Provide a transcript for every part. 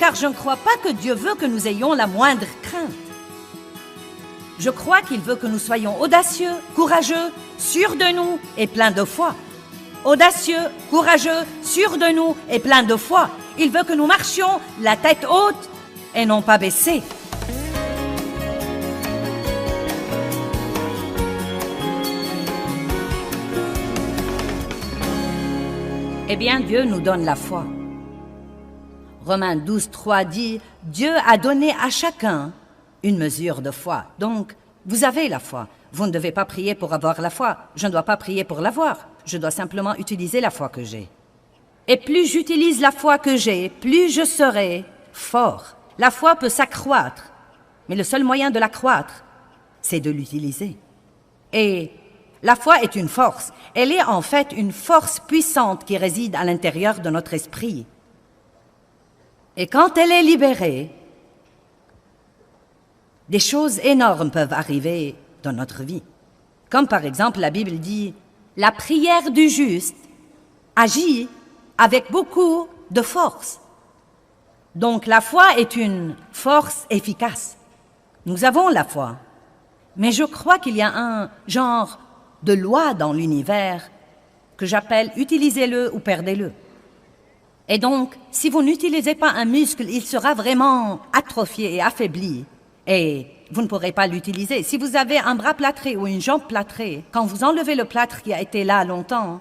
car je ne crois pas que Dieu veut que nous ayons la moindre crainte. Je crois qu'il veut que nous soyons audacieux, courageux, sûrs de nous et pleins de foi. Audacieux, courageux, sûrs de nous et pleins de foi. Il veut que nous marchions la tête haute et non pas baissée. Eh bien, Dieu nous donne la foi. Romains 12, 3 dit « Dieu a donné à chacun une mesure de foi. » Donc, vous avez la foi. Vous ne devez pas prier pour avoir la foi. Je ne dois pas prier pour l'avoir. Je dois simplement utiliser la foi que j'ai. Et plus j'utilise la foi que j'ai, plus je serai fort. La foi peut s'accroître, mais le seul moyen de l'accroître, c'est de l'utiliser. Et la foi est une force. Elle est en fait une force puissante qui réside à l'intérieur de notre esprit. Et quand elle est libérée, des choses énormes peuvent arriver dans notre vie. Comme par exemple, la Bible dit, la prière du juste agit avec beaucoup de force. Donc la foi est une force efficace. Nous avons la foi. Mais je crois qu'il y a un genre de loi dans l'univers que j'appelle « utilisez-le ou perdez-le ». Et donc, si vous n'utilisez pas un muscle, il sera vraiment atrophié et affaibli. Et vous ne pourrez pas l'utiliser. Si vous avez un bras plâtré ou une jambe plâtrée, quand vous enlevez le plâtre qui a été là longtemps,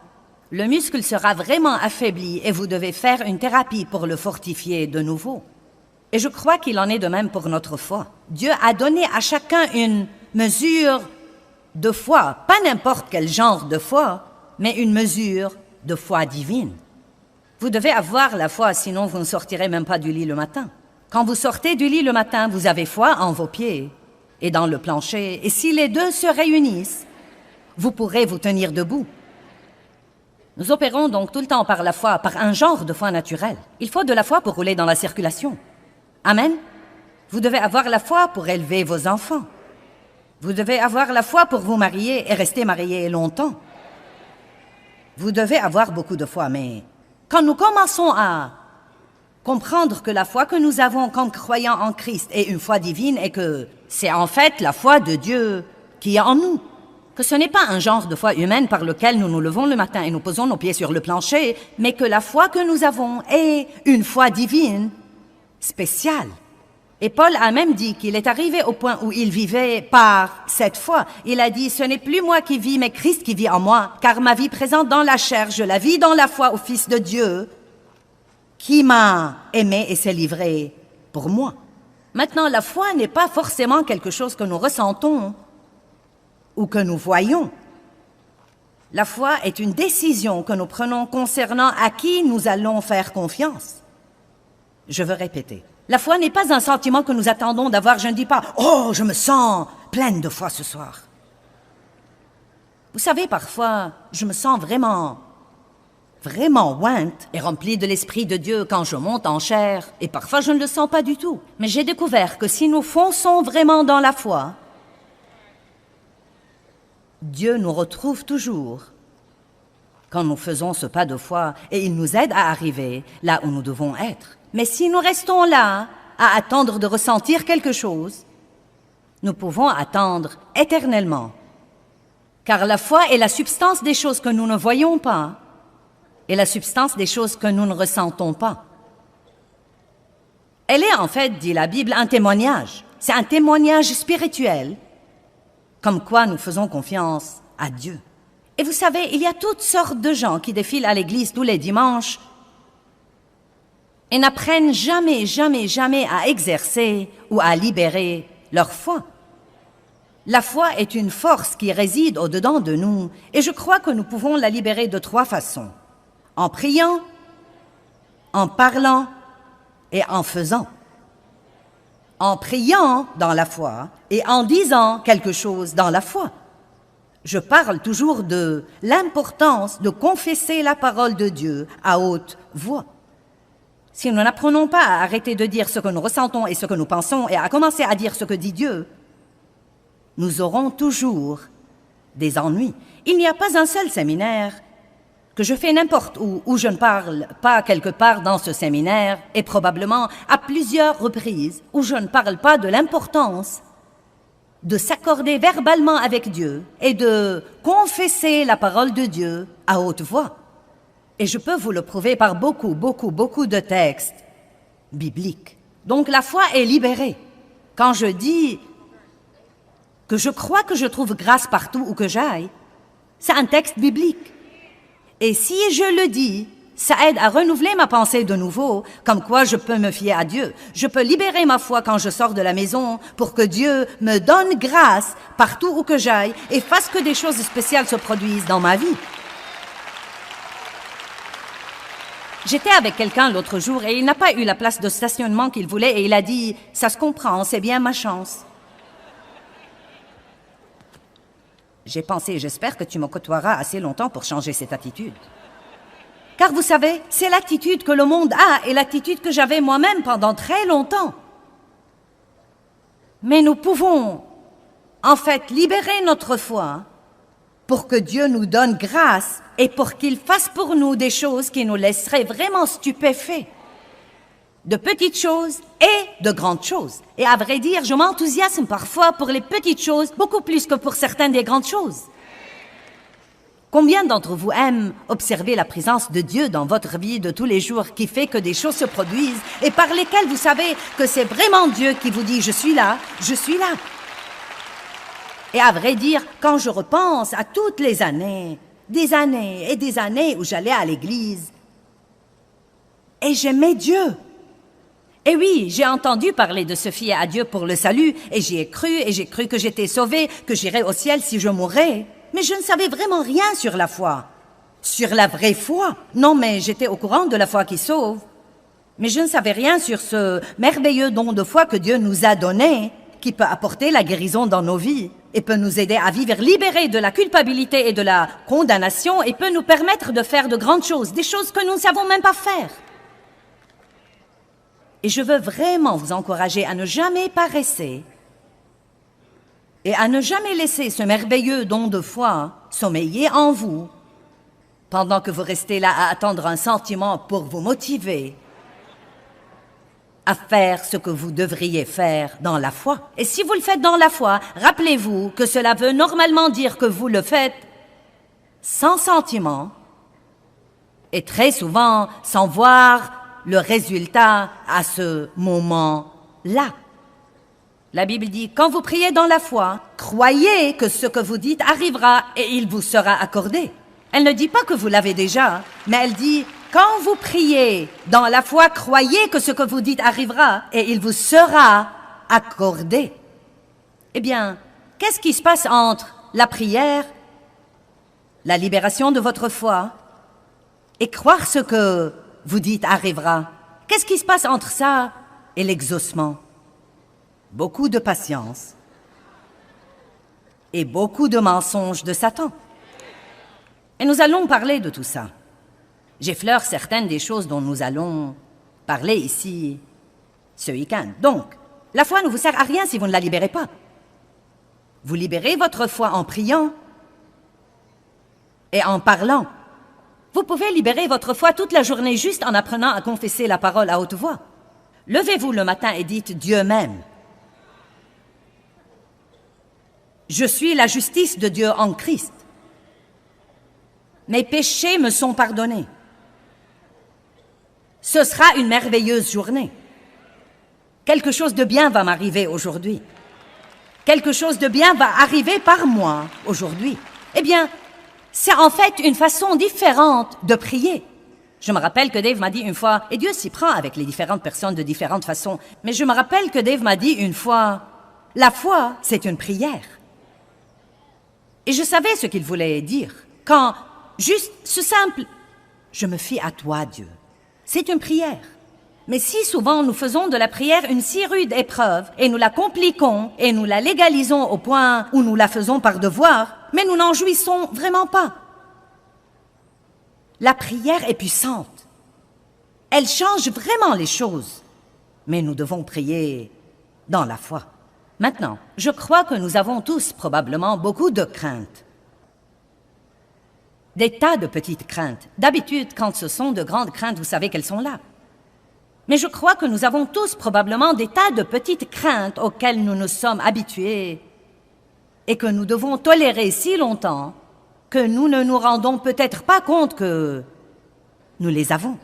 le muscle sera vraiment affaibli et vous devez faire une thérapie pour le fortifier de nouveau. Et je crois qu'il en est de même pour notre foi. Dieu a donné à chacun une mesure de foi, pas n'importe quel genre de foi, mais une mesure de foi divine. Vous devez avoir la foi, sinon vous ne sortirez même pas du lit le matin. Quand vous sortez du lit le matin, vous avez foi en vos pieds et dans le plancher, et si les deux se réunissent, vous pourrez vous tenir debout. Nous opérons donc tout le temps par la foi, par un genre de foi naturelle. Il faut de la foi pour rouler dans la circulation. Amen. Vous devez avoir la foi pour élever vos enfants. Vous devez avoir la foi pour vous marier et rester marié longtemps. Vous devez avoir beaucoup de foi, mais quand nous commençons à comprendre que la foi que nous avons comme croyants en Christ est une foi divine et que c'est en fait la foi de Dieu qui est en nous, que ce n'est pas un genre de foi humaine par lequel nous nous levons le matin et nous posons nos pieds sur le plancher, mais que la foi que nous avons est une foi divine spéciale. Et Paul a même dit qu'il est arrivé au point où il vivait par cette foi. Il a dit, ce n'est plus moi qui vis, mais Christ qui vit en moi, car ma vie présente dans la chair, je la vis dans la foi au Fils de Dieu, qui m'a aimé et s'est livré pour moi. Maintenant, la foi n'est pas forcément quelque chose que nous ressentons ou que nous voyons. La foi est une décision que nous prenons concernant à qui nous allons faire confiance. Je veux répéter. La foi n'est pas un sentiment que nous attendons d'avoir. Je ne dis pas « Oh, je me sens pleine de foi ce soir ». Vous savez, parfois, je me sens vraiment ointe et remplie de l'Esprit de Dieu quand je monte en chair. Et parfois, je ne le sens pas du tout. Mais j'ai découvert que si nous fonçons vraiment dans la foi, Dieu nous retrouve toujours quand nous faisons ce pas de foi et il nous aide à arriver là où nous devons être. Mais si nous restons là, à attendre de ressentir quelque chose, nous pouvons attendre éternellement. Car la foi est la substance des choses que nous ne voyons pas et la substance des choses que nous ne ressentons pas. Elle est en fait, dit la Bible, un témoignage. C'est un témoignage spirituel, comme quoi nous faisons confiance à Dieu. Et vous savez, il y a toutes sortes de gens qui défilent à l'église tous les dimanches et n'apprennent jamais à exercer ou à libérer leur foi. La foi est une force qui réside au-dedans de nous et je crois que nous pouvons la libérer de 3 façons. En priant, en parlant et en faisant. En priant dans la foi et en disant quelque chose dans la foi. Je parle toujours de l'importance de confesser la parole de Dieu à haute voix. Si nous n'apprenons pas à arrêter de dire ce que nous ressentons et ce que nous pensons et à commencer à dire ce que dit Dieu, nous aurons toujours des ennuis. Il n'y a pas un seul séminaire que je fais n'importe où je ne parle pas quelque part dans ce séminaire, et probablement à plusieurs reprises, où je ne parle pas de l'importance de s'accorder verbalement avec Dieu et de confesser la parole de Dieu à haute voix. Et je peux vous le prouver par beaucoup de textes bibliques. Donc la foi est libérée. Quand je dis que je crois que je trouve grâce partout où que j'aille, c'est un texte biblique. Et si je le dis, ça aide à renouveler ma pensée de nouveau, comme quoi je peux me fier à Dieu. Je peux libérer ma foi quand je sors de la maison pour que Dieu me donne grâce partout où que j'aille et fasse que des choses spéciales se produisent dans ma vie. J'étais avec quelqu'un l'autre jour et il n'a pas eu la place de stationnement qu'il voulait et il a dit « Ça se comprend, c'est bien ma chance ». J'ai pensé, j'espère que tu me côtoieras assez longtemps pour changer cette attitude. Car vous savez, c'est l'attitude que le monde a et l'attitude que j'avais moi-même pendant très longtemps. Mais nous pouvons, en fait, libérer notre foi pour que Dieu nous donne grâce et pour qu'il fasse pour nous des choses qui nous laisseraient vraiment stupéfaits. De petites choses et de grandes choses. Et à vrai dire, je m'enthousiasme parfois pour les petites choses, beaucoup plus que pour certaines des grandes choses. Combien d'entre vous aiment observer la présence de Dieu dans votre vie de tous les jours qui fait que des choses se produisent et par lesquelles vous savez que c'est vraiment Dieu qui vous dit « Je suis là, je suis là ». Et à vrai dire, quand je repense à toutes les années, des années et des années où j'allais à l'église, et j'aimais Dieu. Et oui, j'ai entendu parler de se fier à Dieu pour le salut, et j'y ai cru, et j'ai cru que j'étais sauvée, que j'irais au ciel si je mourais. Mais je ne savais vraiment rien sur la foi. Sur la vraie foi. Non, mais j'étais au courant de la foi qui sauve. Mais je ne savais rien sur ce merveilleux don de foi que Dieu nous a donné, qui peut apporter la guérison dans nos vies, et peut nous aider à vivre libérés de la culpabilité et de la condamnation, et peut nous permettre de faire de grandes choses, des choses que nous ne savons même pas faire. Et je veux vraiment vous encourager à ne jamais paresser et à ne jamais laisser ce merveilleux don de foi sommeiller en vous pendant que vous restez là à attendre un sentiment pour vous motiver à faire ce que vous devriez faire dans la foi. Et si vous le faites dans la foi, rappelez-vous que cela veut normalement dire que vous le faites sans sentiment et très souvent sans voir le résultat à ce moment-là. La Bible dit, quand vous priez dans la foi, croyez que ce que vous dites arrivera et il vous sera accordé. Elle ne dit pas que vous l'avez déjà, mais elle dit, quand vous priez dans la foi, croyez que ce que vous dites arrivera et il vous sera accordé. Eh bien, qu'est-ce qui se passe entre la prière, la libération de votre foi et croire ce que vous dites arrivera? Qu'est-ce qui se passe entre ça et l'exaucement? Beaucoup de patience et beaucoup de mensonges de Satan. Et nous allons parler de tout ça. J'effleure certaines des choses dont nous allons parler ici ce week-end. Donc, la foi ne vous sert à rien si vous ne la libérez pas. Vous libérez votre foi en priant et en parlant. Vous pouvez libérer votre foi toute la journée juste en apprenant à confesser la parole à haute voix. Levez-vous le matin et dites « Dieu m'aime ». Je suis la justice de Dieu en Christ. Mes péchés me sont pardonnés. Ce sera une merveilleuse journée. Quelque chose de bien va m'arriver aujourd'hui. Quelque chose de bien va arriver par moi aujourd'hui. Eh bien, c'est en fait une façon différente de prier. Je me rappelle que Dave m'a dit une fois, et Dieu s'y prend avec les différentes personnes de différentes façons, mais je me rappelle que Dave m'a dit une fois, la foi, c'est une prière. Et je savais ce qu'il voulait dire. Quand, juste ce simple, je me fie à toi, Dieu. C'est une prière. Mais si souvent nous faisons de la prière une si rude épreuve, et nous la compliquons, et nous la légalisons au point où nous la faisons par devoir, mais nous n'en jouissons vraiment pas. La prière est puissante. Elle change vraiment les choses. Mais nous devons prier dans la foi. Maintenant, je crois que nous avons tous probablement beaucoup de craintes. Des tas de petites craintes. D'habitude, quand ce sont de grandes craintes, vous savez qu'elles sont là. Mais je crois que nous avons tous probablement des tas de petites craintes auxquelles nous nous sommes habitués et que nous devons tolérer si longtemps que nous ne nous rendons peut-être pas compte que nous les avons.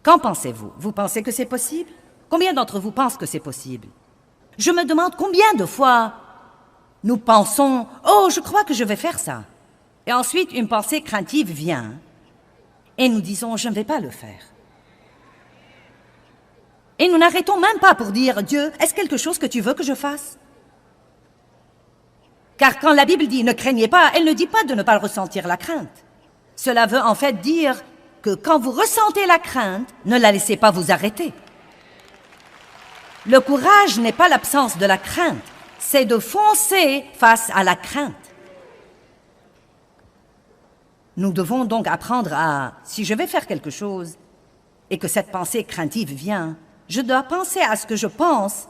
Qu'en pensez-vous? Vous pensez que c'est possible? Combien d'entre vous pensent que c'est possible? Je me demande combien de fois nous pensons « Oh, je crois que je vais faire ça ». Et ensuite, une pensée craintive vient et nous disons « Je ne vais pas le faire ». Et nous n'arrêtons même pas pour dire « Dieu, est-ce quelque chose que tu veux que je fasse ?» Car quand la Bible dit « Ne craignez pas », elle ne dit pas de ne pas ressentir la crainte. Cela veut en fait dire que quand vous ressentez la crainte, ne la laissez pas vous arrêter. Le courage n'est pas l'absence de la crainte, c'est de foncer face à la crainte. Nous devons donc apprendre à, si je vais faire quelque chose et que cette pensée craintive vient, je dois penser à ce que je pense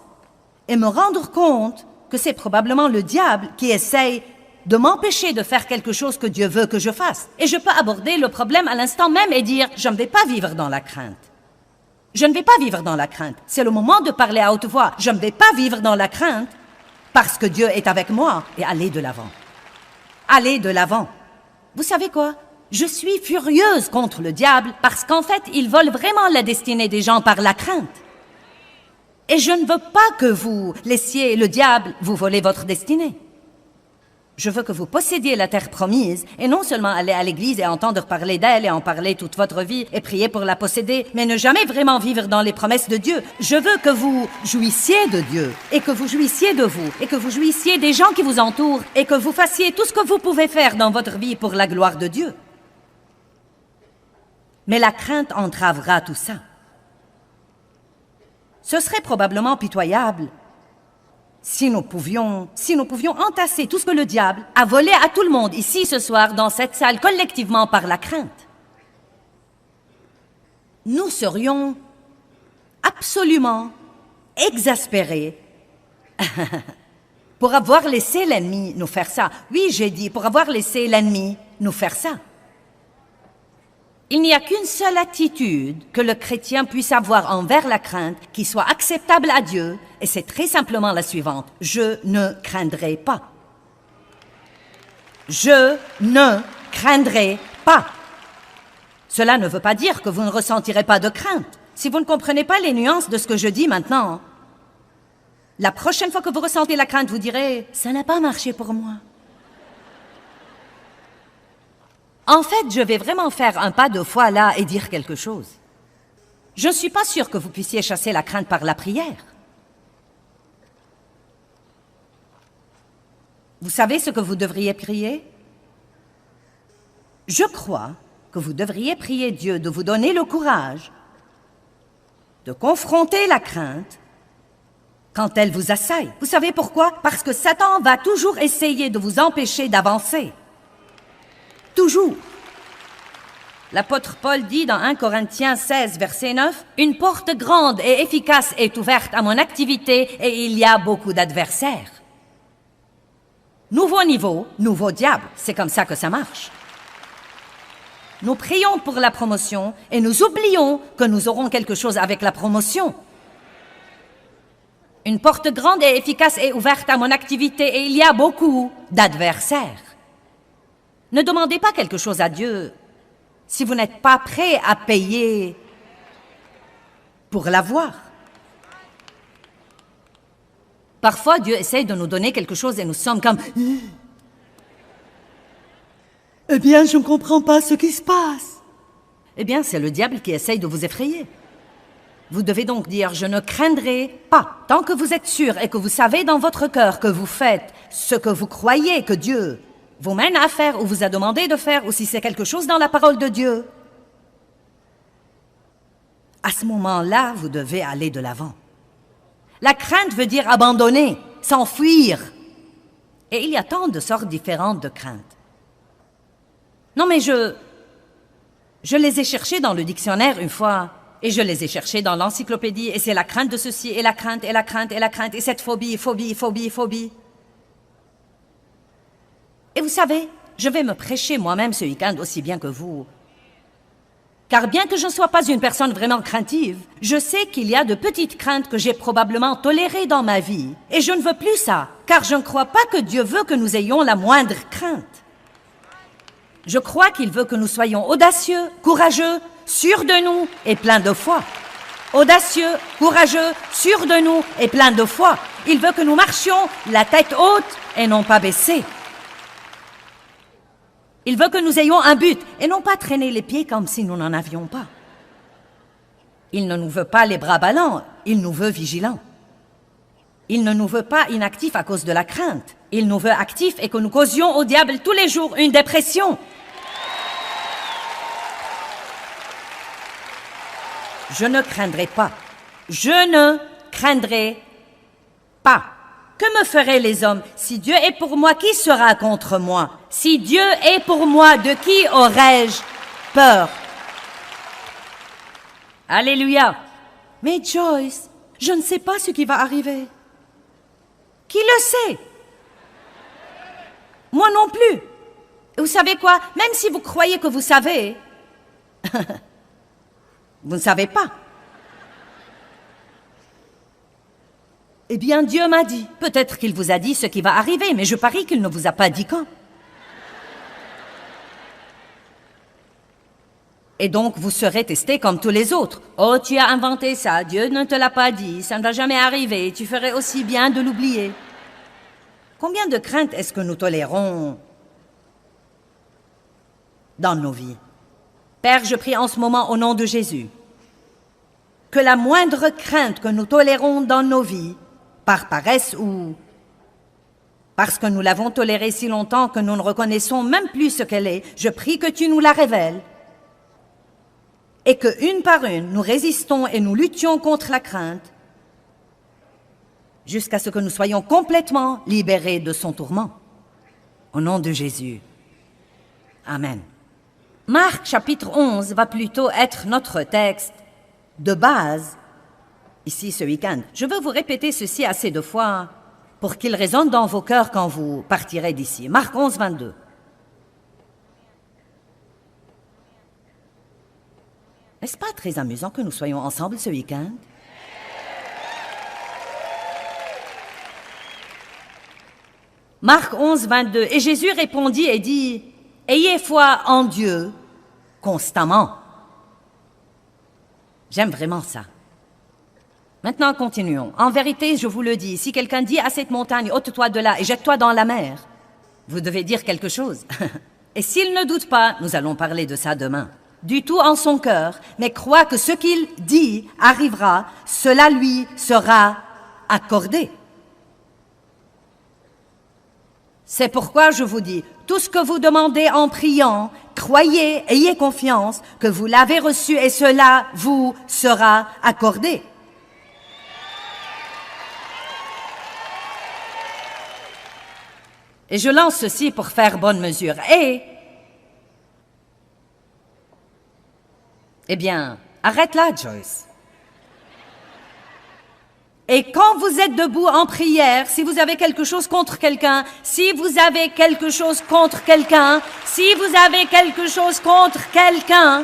et me rendre compte que c'est probablement le diable qui essaye de m'empêcher de faire quelque chose que Dieu veut que je fasse. Et je peux aborder le problème à l'instant même et dire « Je ne vais pas vivre dans la crainte ». Je ne vais pas vivre dans la crainte. C'est le moment de parler à haute voix. Je ne vais pas vivre dans la crainte parce que Dieu est avec moi et aller de l'avant. Aller de l'avant. Vous savez quoi? Je suis furieuse contre le diable parce qu'en fait, il vole vraiment la destinée des gens par la crainte. Et je ne veux pas que vous laissiez le diable vous voler votre destinée. Je veux que vous possédiez la terre promise et non seulement aller à l'église et entendre parler d'elle et en parler toute votre vie et prier pour la posséder, mais ne jamais vraiment vivre dans les promesses de Dieu. Je veux que vous jouissiez de Dieu et que vous jouissiez de vous et que vous jouissiez des gens qui vous entourent et que vous fassiez tout ce que vous pouvez faire dans votre vie pour la gloire de Dieu. Mais la crainte entravera tout ça. Ce serait probablement pitoyable si nous pouvions entasser tout ce que le diable a volé à tout le monde ici ce soir dans cette salle collectivement par la crainte. Nous serions absolument exaspérés pour avoir laissé l'ennemi nous faire ça. Oui, j'ai dit, pour avoir laissé l'ennemi nous faire ça. Il n'y a qu'une seule attitude que le chrétien puisse avoir envers la crainte qui soit acceptable à Dieu, et c'est très simplement la suivante. Je ne craindrai pas. Je ne craindrai pas. Cela ne veut pas dire que vous ne ressentirez pas de crainte. Si vous ne comprenez pas les nuances de ce que je dis maintenant, la prochaine fois que vous ressentez la crainte, vous direz « Ça n'a pas marché pour moi ». En fait, je vais vraiment faire un pas de foi là et dire quelque chose. Je ne suis pas sûre que vous puissiez chasser la crainte par la prière. Vous savez ce que vous devriez prier? Je crois que vous devriez prier Dieu de vous donner le courage de confronter la crainte quand elle vous assaille. Vous savez pourquoi? Parce que Satan va toujours essayer de vous empêcher d'avancer. Toujours. L'apôtre Paul dit dans 1 Corinthiens 16, verset 9, « Une porte grande et efficace est ouverte à mon activité et il y a beaucoup d'adversaires. » Nouveau niveau, nouveau diable. C'est comme ça que ça marche. Nous prions pour la promotion et nous oublions que nous aurons quelque chose avec la promotion. Une porte grande et efficace est ouverte à mon activité et il y a beaucoup d'adversaires. Ne demandez pas quelque chose à Dieu si vous n'êtes pas prêt à payer pour l'avoir. Parfois, Dieu essaie de nous donner quelque chose et nous sommes comme « Eh bien, je ne comprends pas ce qui se passe. » Eh bien, c'est le diable qui essaye de vous effrayer. Vous devez donc dire « Je ne craindrai pas ». Tant que vous êtes sûr et que vous savez dans votre cœur que vous faites ce que vous croyez que Dieu vous mène à faire ou vous a demandé de faire, ou si c'est quelque chose dans la parole de Dieu, à ce moment-là, vous devez aller de l'avant. La crainte veut dire abandonner, s'enfuir. Et il y a tant de sortes différentes de craintes. Non, mais je les ai cherchées dans le dictionnaire une fois, et je les ai cherchées dans l'encyclopédie, et c'est la crainte de ceci, et la crainte, et la crainte, et la crainte, et cette phobie. Et vous savez, je vais me prêcher moi-même ce week-end aussi bien que vous. Car bien que je ne sois pas une personne vraiment craintive, je sais qu'il y a de petites craintes que j'ai probablement tolérées dans ma vie. Et je ne veux plus ça, car je ne crois pas que Dieu veut que nous ayons la moindre crainte. Je crois qu'il veut que nous soyons audacieux, courageux, sûrs de nous et pleins de foi. Audacieux, courageux, sûrs de nous et pleins de foi. Il veut que nous marchions la tête haute et non pas baissée. Il veut que nous ayons un but et non pas traîner les pieds comme si nous n'en avions pas. Il ne nous veut pas les bras ballants, il nous veut vigilants. Il ne nous veut pas inactifs à cause de la crainte. Il nous veut actifs et que nous causions au diable tous les jours une dépression. Je ne craindrai pas. Je ne craindrai pas. Que me feraient les hommes? Si Dieu est pour moi, qui sera contre moi? Si Dieu est pour moi, de qui aurais-je peur? Alléluia. Mais Joyce, je ne sais pas ce qui va arriver. Qui le sait? Moi non plus. Vous savez quoi? Même si vous croyez que vous savez, vous ne savez pas. Eh bien, Dieu m'a dit. Peut-être qu'il vous a dit ce qui va arriver, mais je parie qu'il ne vous a pas dit quand. Et donc, vous serez testé comme tous les autres. Oh, tu as inventé ça, Dieu ne te l'a pas dit, ça ne va jamais arriver, tu ferais aussi bien de l'oublier. Combien de craintes est-ce que nous tolérons dans nos vies? Père, je prie en ce moment au nom de Jésus que la moindre crainte que nous tolérons dans nos vies, par paresse ou parce que nous l'avons tolérée si longtemps que nous ne reconnaissons même plus ce qu'elle est, je prie que tu nous la révèles et que, une par une, nous résistons et nous luttions contre la crainte jusqu'à ce que nous soyons complètement libérés de son tourment. Au nom de Jésus. Amen. Marc chapitre 11 va plutôt être notre texte de base ici ce week-end. Je veux vous répéter ceci assez de fois pour qu'il résonne dans vos cœurs quand vous partirez d'ici. Marc 11, 22. N'est-ce pas très amusant que nous soyons ensemble ce week-end? Marc 11, 22. Et Jésus répondit et dit, « Ayez foi en Dieu constamment. » J'aime vraiment ça. Maintenant, continuons. En vérité, je vous le dis, si quelqu'un dit à cette montagne, « ôte-toi de là et jette-toi dans la mer », vous devez dire quelque chose. Et s'il ne doute pas, nous allons parler de ça demain, du tout en son cœur, mais croit que ce qu'il dit arrivera, cela lui sera accordé. C'est pourquoi je vous dis, tout ce que vous demandez en priant, croyez, ayez confiance que vous l'avez reçu et cela vous sera accordé. Et je lance ceci pour faire bonne mesure. Eh bien, arrête là, Joyce. Et quand vous êtes debout en prière, si vous avez quelque chose contre quelqu'un, si vous avez quelque chose contre quelqu'un, si vous avez quelque chose contre quelqu'un,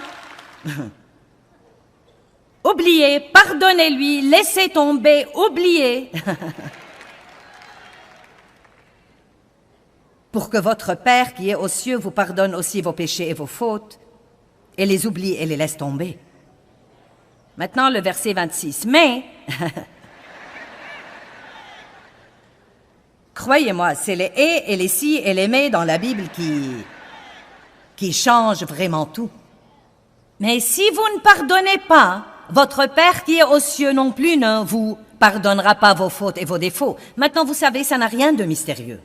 oubliez, pardonnez-lui, laissez tomber, oubliez. Pour que votre Père qui est aux cieux vous pardonne aussi vos péchés et vos fautes, et les oublie et les laisse tomber. Maintenant, le verset 26. Mais... croyez-moi, c'est les « et les « si » et les « mais » dans la Bible qui changent vraiment tout. Mais si vous ne pardonnez pas, votre Père qui est aux cieux non plus ne vous pardonnera pas vos fautes et vos défauts. Maintenant, vous savez, ça n'a rien de mystérieux.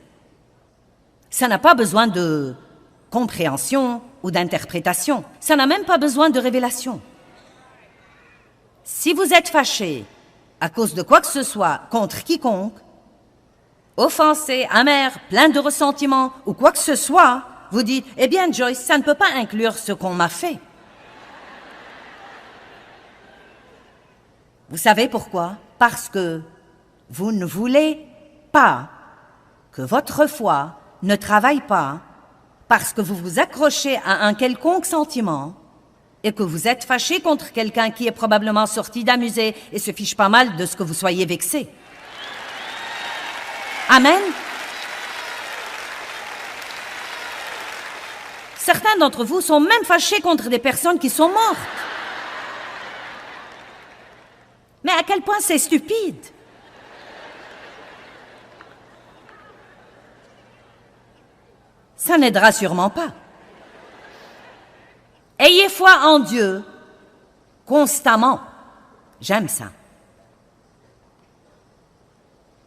Ça n'a pas besoin de compréhension ou d'interprétation. Ça n'a même pas besoin de révélation. Si vous êtes fâché à cause de quoi que ce soit contre quiconque, offensé, amer, plein de ressentiment ou quoi que ce soit, vous dites, eh bien Joyce, ça ne peut pas inclure ce qu'on m'a fait. Vous savez pourquoi? Parce que vous ne voulez pas que votre foi ne travaille pas parce que vous vous accrochez à un quelconque sentiment et que vous êtes fâché contre quelqu'un qui est probablement sorti d'un musée et se fiche pas mal de ce que vous soyez vexé. Amen. Certains d'entre vous sont même fâchés contre des personnes qui sont mortes. Mais à quel point c'est stupide. Ça n'aidera sûrement pas. Ayez foi en Dieu constamment. J'aime ça.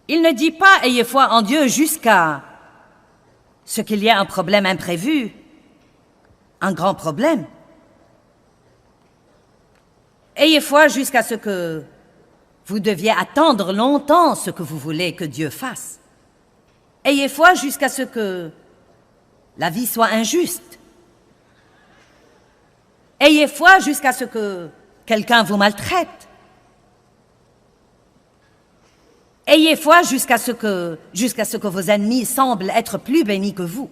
Il ne dit pas ayez foi en Dieu jusqu'à ce qu'il y ait un problème imprévu, un grand problème. Ayez foi jusqu'à ce que vous deviez attendre longtemps ce que vous voulez que Dieu fasse. Ayez foi jusqu'à ce que la vie soit injuste. Ayez foi jusqu'à ce que quelqu'un vous maltraite. Ayez foi jusqu'à ce que vos ennemis semblent être plus bénis que vous.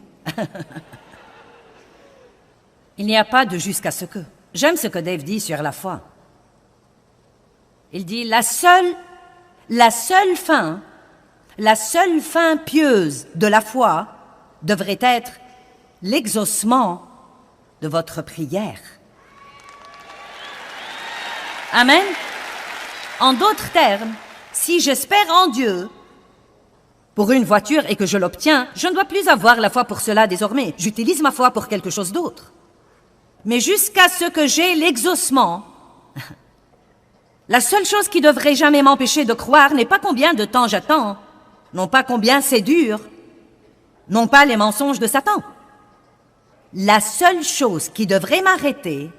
Il n'y a pas de jusqu'à ce que. J'aime ce que Dave dit sur la foi. Il dit la seule fin pieuse de la foi devrait être l'exaucement de votre prière. Amen. En d'autres termes, si j'espère en Dieu pour une voiture et que je l'obtiens, je ne dois plus avoir la foi pour cela désormais. J'utilise ma foi pour quelque chose d'autre. Mais jusqu'à ce que j'ai l'exaucement, la seule chose qui devrait jamais m'empêcher de croire n'est pas combien de temps j'attends, non pas combien c'est dur, non pas les mensonges de Satan. La seule chose qui devrait m'arrêter,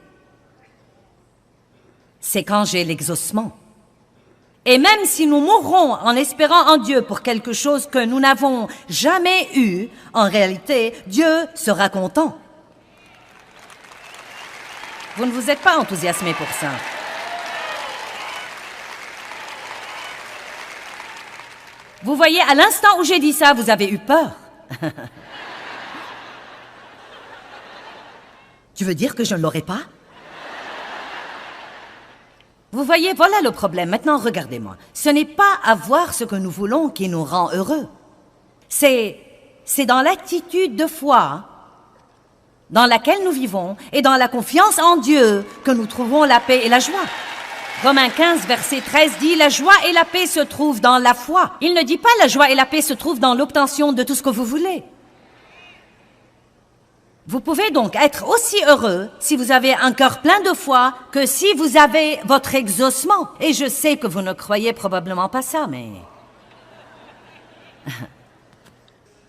c'est quand j'ai l'exaucement. Et même si nous mourrons en espérant en Dieu pour quelque chose que nous n'avons jamais eu, en réalité, Dieu sera content. Vous ne vous êtes pas enthousiasmé pour ça. Vous voyez, à l'instant où j'ai dit ça, vous avez eu peur. Tu veux dire que je ne l'aurai pas? Vous voyez, voilà le problème. Maintenant, regardez-moi. Ce n'est pas avoir ce que nous voulons qui nous rend heureux. C'est dans l'attitude de foi dans laquelle nous vivons et dans la confiance en Dieu que nous trouvons la paix et la joie. Romains 15, verset 13 dit « La joie et la paix se trouvent dans la foi ». Il ne dit pas « La joie et la paix se trouvent dans l'obtention de tout ce que vous voulez ». Vous pouvez donc être aussi heureux si vous avez un cœur plein de foi que si vous avez votre exaucement. Et je sais que vous ne croyez probablement pas ça, mais...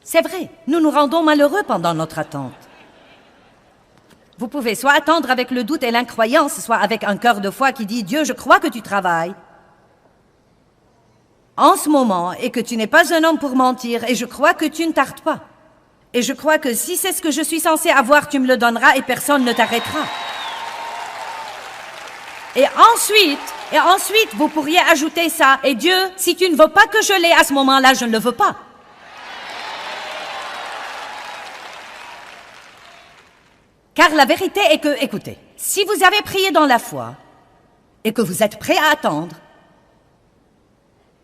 C'est vrai, nous nous rendons malheureux pendant notre attente. Vous pouvez soit attendre avec le doute et l'incroyance, soit avec un cœur de foi qui dit « Dieu, je crois que tu travailles en ce moment et que tu n'es pas un homme pour mentir et je crois que tu ne tardes pas. Et je crois que si c'est ce que je suis censé avoir, tu me le donneras et personne ne t'arrêtera. » Et ensuite, vous pourriez ajouter ça « Et Dieu, si tu ne veux pas que je l'ai à ce moment-là, je ne le veux pas. » Car la vérité est que, écoutez, si vous avez prié dans la foi et que vous êtes prêt à attendre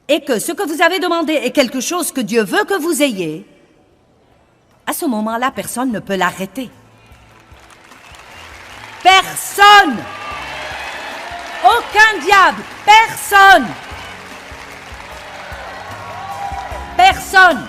et que ce que vous avez demandé est quelque chose que Dieu veut que vous ayez, à ce moment-là, personne ne peut l'arrêter. Personne! Aucun diable! Personne! Personne!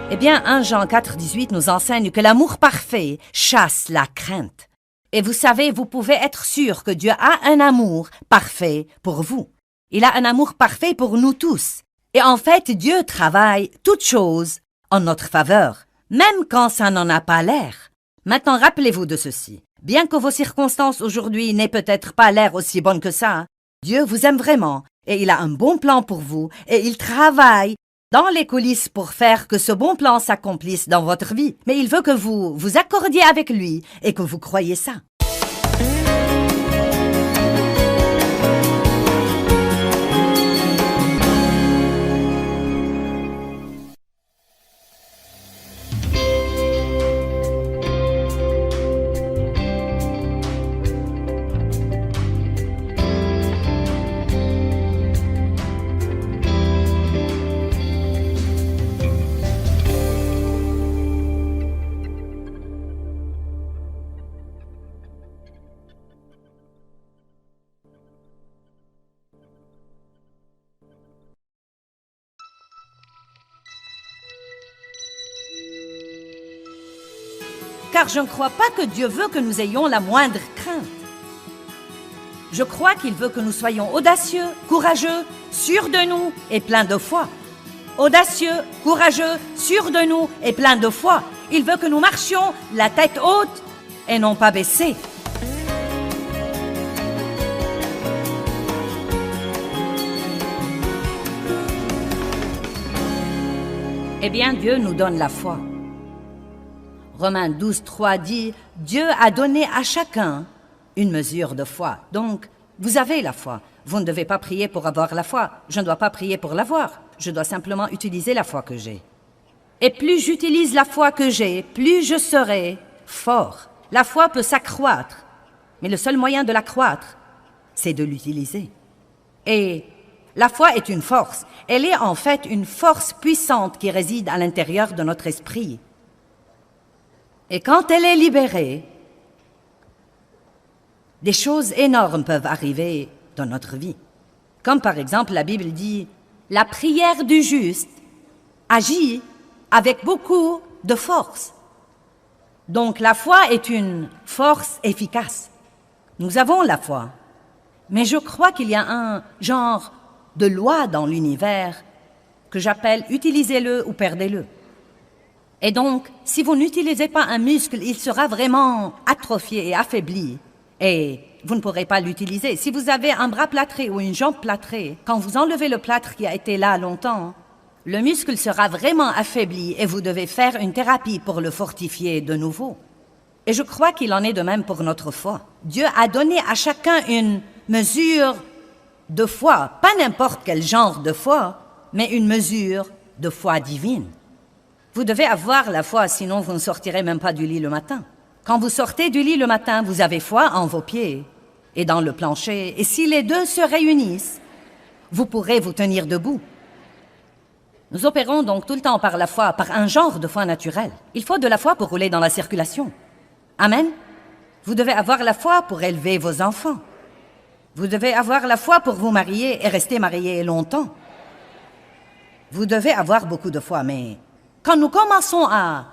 Eh bien, 1 Jean 4, 18 nous enseigne que l'amour parfait chasse la crainte. Et vous savez, vous pouvez être sûr que Dieu a un amour parfait pour vous. Il a un amour parfait pour nous tous. Et en fait, Dieu travaille toutes choses en notre faveur, même quand ça n'en a pas l'air. Maintenant, rappelez-vous de ceci. Bien que vos circonstances aujourd'hui n'aient peut-être pas l'air aussi bonnes que ça, Dieu vous aime vraiment et il a un bon plan pour vous et il travaille dans les coulisses pour faire que ce bon plan s'accomplisse dans votre vie. Mais il veut que vous vous accordiez avec lui et que vous croyiez ça. car je ne crois pas que Dieu veut que nous ayons la moindre crainte. Je crois qu'il veut que nous soyons audacieux, courageux, sûrs de nous et pleins de foi. Audacieux, courageux, sûrs de nous et pleins de foi. Il veut que nous marchions la tête haute et non pas baissée. Eh bien, Dieu nous donne la foi. Romains 12, 3 dit « Dieu a donné à chacun une mesure de foi. » Donc, vous avez la foi. Vous ne devez pas prier pour avoir la foi. Je ne dois pas prier pour l'avoir. Je dois simplement utiliser la foi que j'ai. Et plus j'utilise la foi que j'ai, plus je serai fort. La foi peut s'accroître, mais le seul moyen de l'accroître, c'est de l'utiliser. Et la foi est une force. Elle est en fait une force puissante qui réside à l'intérieur de notre esprit. Et quand elle est libérée, des choses énormes peuvent arriver dans notre vie. Comme par exemple, la Bible dit « La prière du juste agit avec beaucoup de force. » Donc la foi est une force efficace. Nous avons la foi. Mais je crois qu'il y a un genre de loi dans l'univers que j'appelle « utilisez-le ou perdez-le ». Et donc, si vous n'utilisez pas un muscle, il sera vraiment atrophié et affaibli. Et vous ne pourrez pas l'utiliser. Si vous avez un bras plâtré ou une jambe plâtrée, quand vous enlevez le plâtre qui a été là longtemps, le muscle sera vraiment affaibli et vous devez faire une thérapie pour le fortifier de nouveau. Et je crois qu'il en est de même pour notre foi. Dieu a donné à chacun une mesure de foi, pas n'importe quel genre de foi, mais une mesure de foi divine. Vous devez avoir la foi, sinon vous ne sortirez même pas du lit le matin. Quand vous sortez du lit le matin, vous avez foi en vos pieds et dans le plancher. Et si les deux se réunissent, vous pourrez vous tenir debout. Nous opérons donc tout le temps par la foi, par un genre de foi naturelle. Il faut de la foi pour rouler dans la circulation. Amen. Vous devez avoir la foi pour élever vos enfants. Vous devez avoir la foi pour vous marier et rester marié longtemps. Vous devez avoir beaucoup de foi, mais quand nous commençons à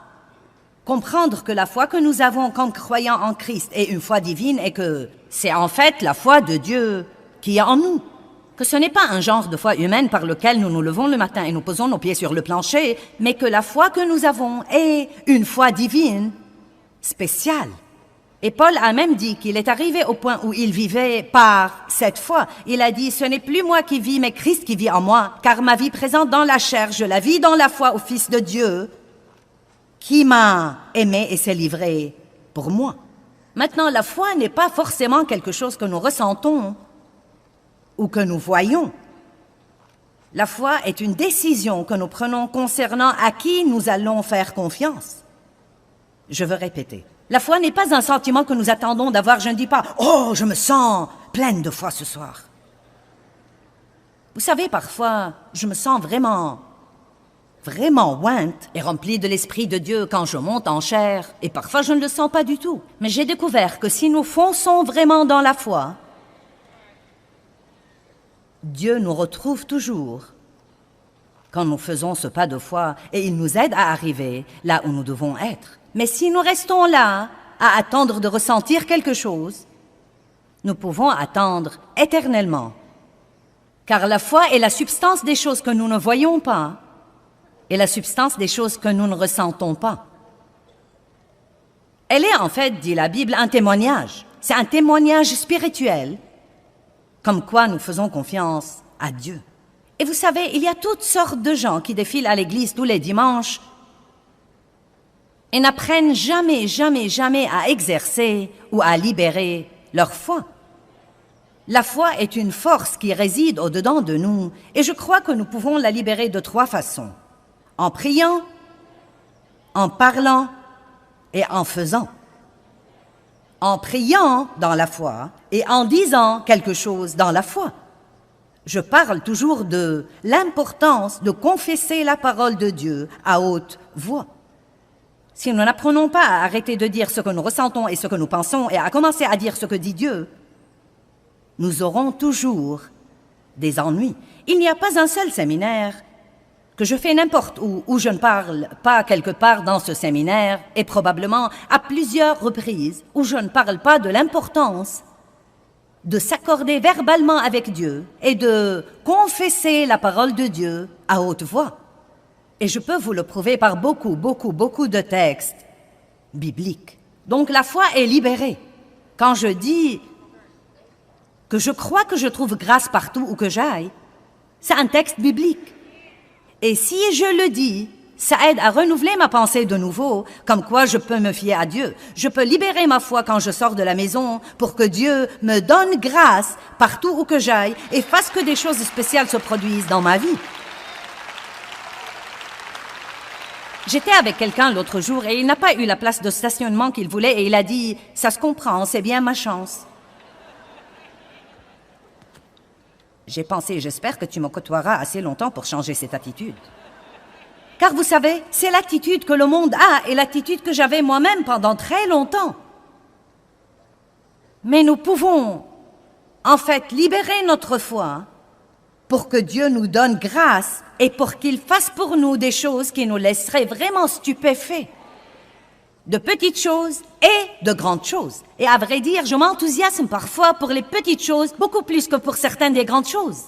comprendre que la foi que nous avons comme croyants en Christ est une foi divine et que c'est en fait la foi de Dieu qui est en nous, que ce n'est pas un genre de foi humaine par lequel nous nous levons le matin et nous posons nos pieds sur le plancher, mais que la foi que nous avons est une foi divine spéciale. Et Paul a même dit qu'il est arrivé au point où il vivait par cette foi. Il a dit « Ce n'est plus moi qui vis, mais Christ qui vit en moi, car ma vie présente dans la chair, je la vis dans la foi au Fils de Dieu, qui m'a aimé et s'est livré pour moi. » Maintenant, la foi n'est pas forcément quelque chose que nous ressentons ou que nous voyons. La foi est une décision que nous prenons concernant à qui nous allons faire confiance. Je veux répéter. La foi n'est pas un sentiment que nous attendons d'avoir. Je ne dis pas « Oh, je me sens pleine de foi ce soir. » Vous savez, parfois, je me sens vraiment ointe et remplie de l'Esprit de Dieu quand je monte en chair. Et parfois, je ne le sens pas du tout. Mais j'ai découvert que si nous fonçons vraiment dans la foi, Dieu nous retrouve toujours quand nous faisons ce pas de foi et il nous aide à arriver là où nous devons être. Mais si nous restons là, à attendre de ressentir quelque chose, nous pouvons attendre éternellement. Car la foi est la substance des choses que nous ne voyons pas et la substance des choses que nous ne ressentons pas. Elle est en fait, dit la Bible, un témoignage. C'est un témoignage spirituel, comme quoi nous faisons confiance à Dieu. Et vous savez, il y a toutes sortes de gens qui défilent à l'église tous les dimanches et n'apprennent jamais à exercer ou à libérer leur foi. La foi est une force qui réside au-dedans de nous et je crois que nous pouvons la libérer de 3 façons. En priant, en parlant et en faisant. En priant dans la foi et en disant quelque chose dans la foi. Je parle toujours de l'importance de confesser la parole de Dieu à haute voix. Si nous n'apprenons pas à arrêter de dire ce que nous ressentons et ce que nous pensons et à commencer à dire ce que dit Dieu, nous aurons toujours des ennuis. Il n'y a pas un seul séminaire que je fais n'importe où je ne parle pas quelque part dans ce séminaire, et probablement à plusieurs reprises, où je ne parle pas de l'importance de s'accorder verbalement avec Dieu et de confesser la parole de Dieu à haute voix. Et je peux vous le prouver par beaucoup de textes bibliques. Donc la foi est libérée. Quand je dis que je crois que je trouve grâce partout où que j'aille, c'est un texte biblique. Et si je le dis, ça aide à renouveler ma pensée de nouveau, comme quoi je peux me fier à Dieu. Je peux libérer ma foi quand je sors de la maison pour que Dieu me donne grâce partout où que j'aille et fasse que des choses spéciales se produisent dans ma vie. J'étais avec quelqu'un l'autre jour et il n'a pas eu la place de stationnement qu'il voulait et il a dit « Ça se comprend, c'est bien ma chance ». J'ai pensé, j'espère que tu me côtoieras assez longtemps pour changer cette attitude. Car vous savez, c'est l'attitude que le monde a et l'attitude que j'avais moi-même pendant très longtemps. Mais nous pouvons, en fait, libérer notre foi pour que Dieu nous donne grâce et pour qu'il fasse pour nous des choses qui nous laisseraient vraiment stupéfaits. De petites choses et de grandes choses. Et à vrai dire, je m'enthousiasme parfois pour les petites choses, beaucoup plus que pour certaines des grandes choses.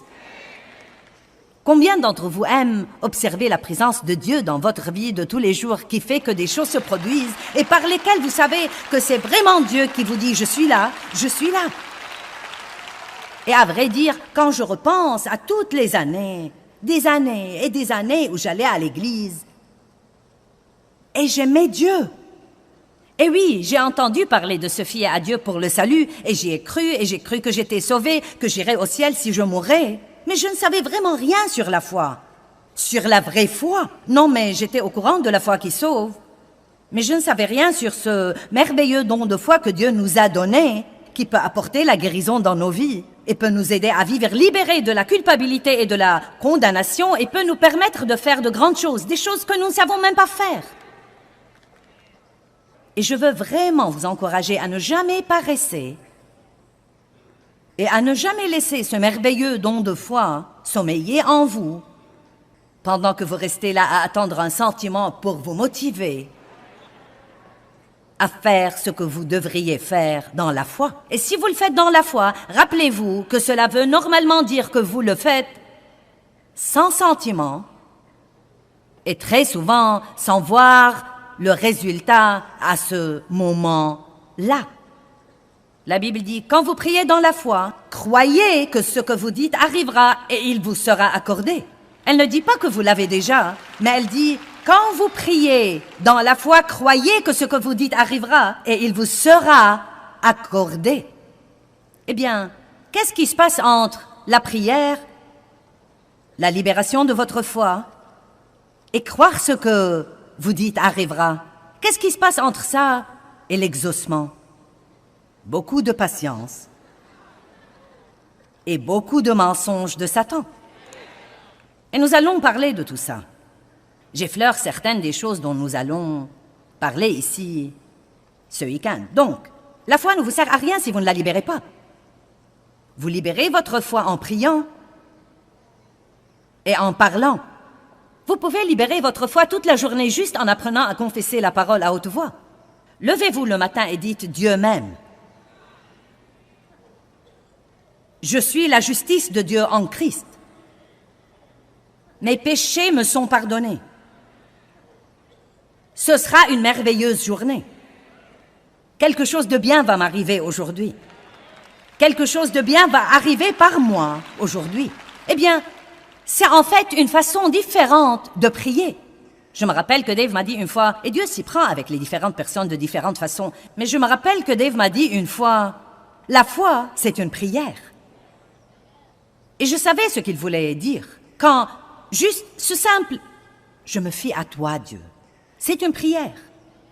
Combien d'entre vous aiment observer la présence de Dieu dans votre vie de tous les jours qui fait que des choses se produisent et par lesquelles vous savez que c'est vraiment Dieu qui vous dit « Je suis là, je suis là ». Et à vrai dire, quand je repense à toutes les années, des années et des années où j'allais à l'église, et j'aimais Dieu. Et oui, j'ai entendu parler de se fier à Dieu pour le salut, et j'y ai cru, et j'ai cru que j'étais sauvée, que j'irais au ciel si je mourais. Mais je ne savais vraiment rien sur la foi. Sur la vraie foi. Non, mais j'étais au courant de la foi qui sauve. Mais je ne savais rien sur ce merveilleux don de foi que Dieu nous a donné, qui peut apporter la guérison dans nos vies, et peut nous aider à vivre libérés de la culpabilité et de la condamnation, et peut nous permettre de faire de grandes choses, des choses que nous ne savons même pas faire. Et je veux vraiment vous encourager à ne jamais paresser et à ne jamais laisser ce merveilleux don de foi sommeiller en vous pendant que vous restez là à attendre un sentiment pour vous motiver à faire ce que vous devriez faire dans la foi. Et si vous le faites dans la foi, rappelez-vous que cela veut normalement dire que vous le faites sans sentiment et très souvent sans voir le résultat à ce moment-là. La Bible dit, quand vous priez dans la foi, croyez que ce que vous dites arrivera et il vous sera accordé. Elle ne dit pas que vous l'avez déjà, mais elle dit, quand vous priez dans la foi, croyez que ce que vous dites arrivera et il vous sera accordé. Eh bien, qu'est-ce qui se passe entre la prière, la libération de votre foi et croire ce que vous dites arrivera? Qu'est-ce qui se passe entre ça et l'exaucement? Beaucoup de patience et beaucoup de mensonges de Satan. Et nous allons parler de tout ça. J'effleure certaines des choses dont nous allons parler ici ce week-end. Donc, la foi ne vous sert à rien si vous ne la libérez pas. Vous libérez votre foi en priant et en parlant. Vous pouvez libérer votre foi toute la journée juste en apprenant à confesser la parole à haute voix. Levez-vous le matin et dites « Dieu m'aime ». Je suis la justice de Dieu en Christ. Mes péchés me sont pardonnés. Ce sera une merveilleuse journée. Quelque chose de bien va m'arriver aujourd'hui. Quelque chose de bien va arriver par moi aujourd'hui. Eh bien, c'est en fait une façon différente de prier. Je me rappelle que Dave m'a dit une fois, et Dieu s'y prend avec les différentes personnes de différentes façons, mais je me rappelle que Dave m'a dit une fois, la foi, c'est une prière. Et je savais ce qu'il voulait dire. Quand, juste ce simple, je me fie à toi, Dieu. C'est une prière.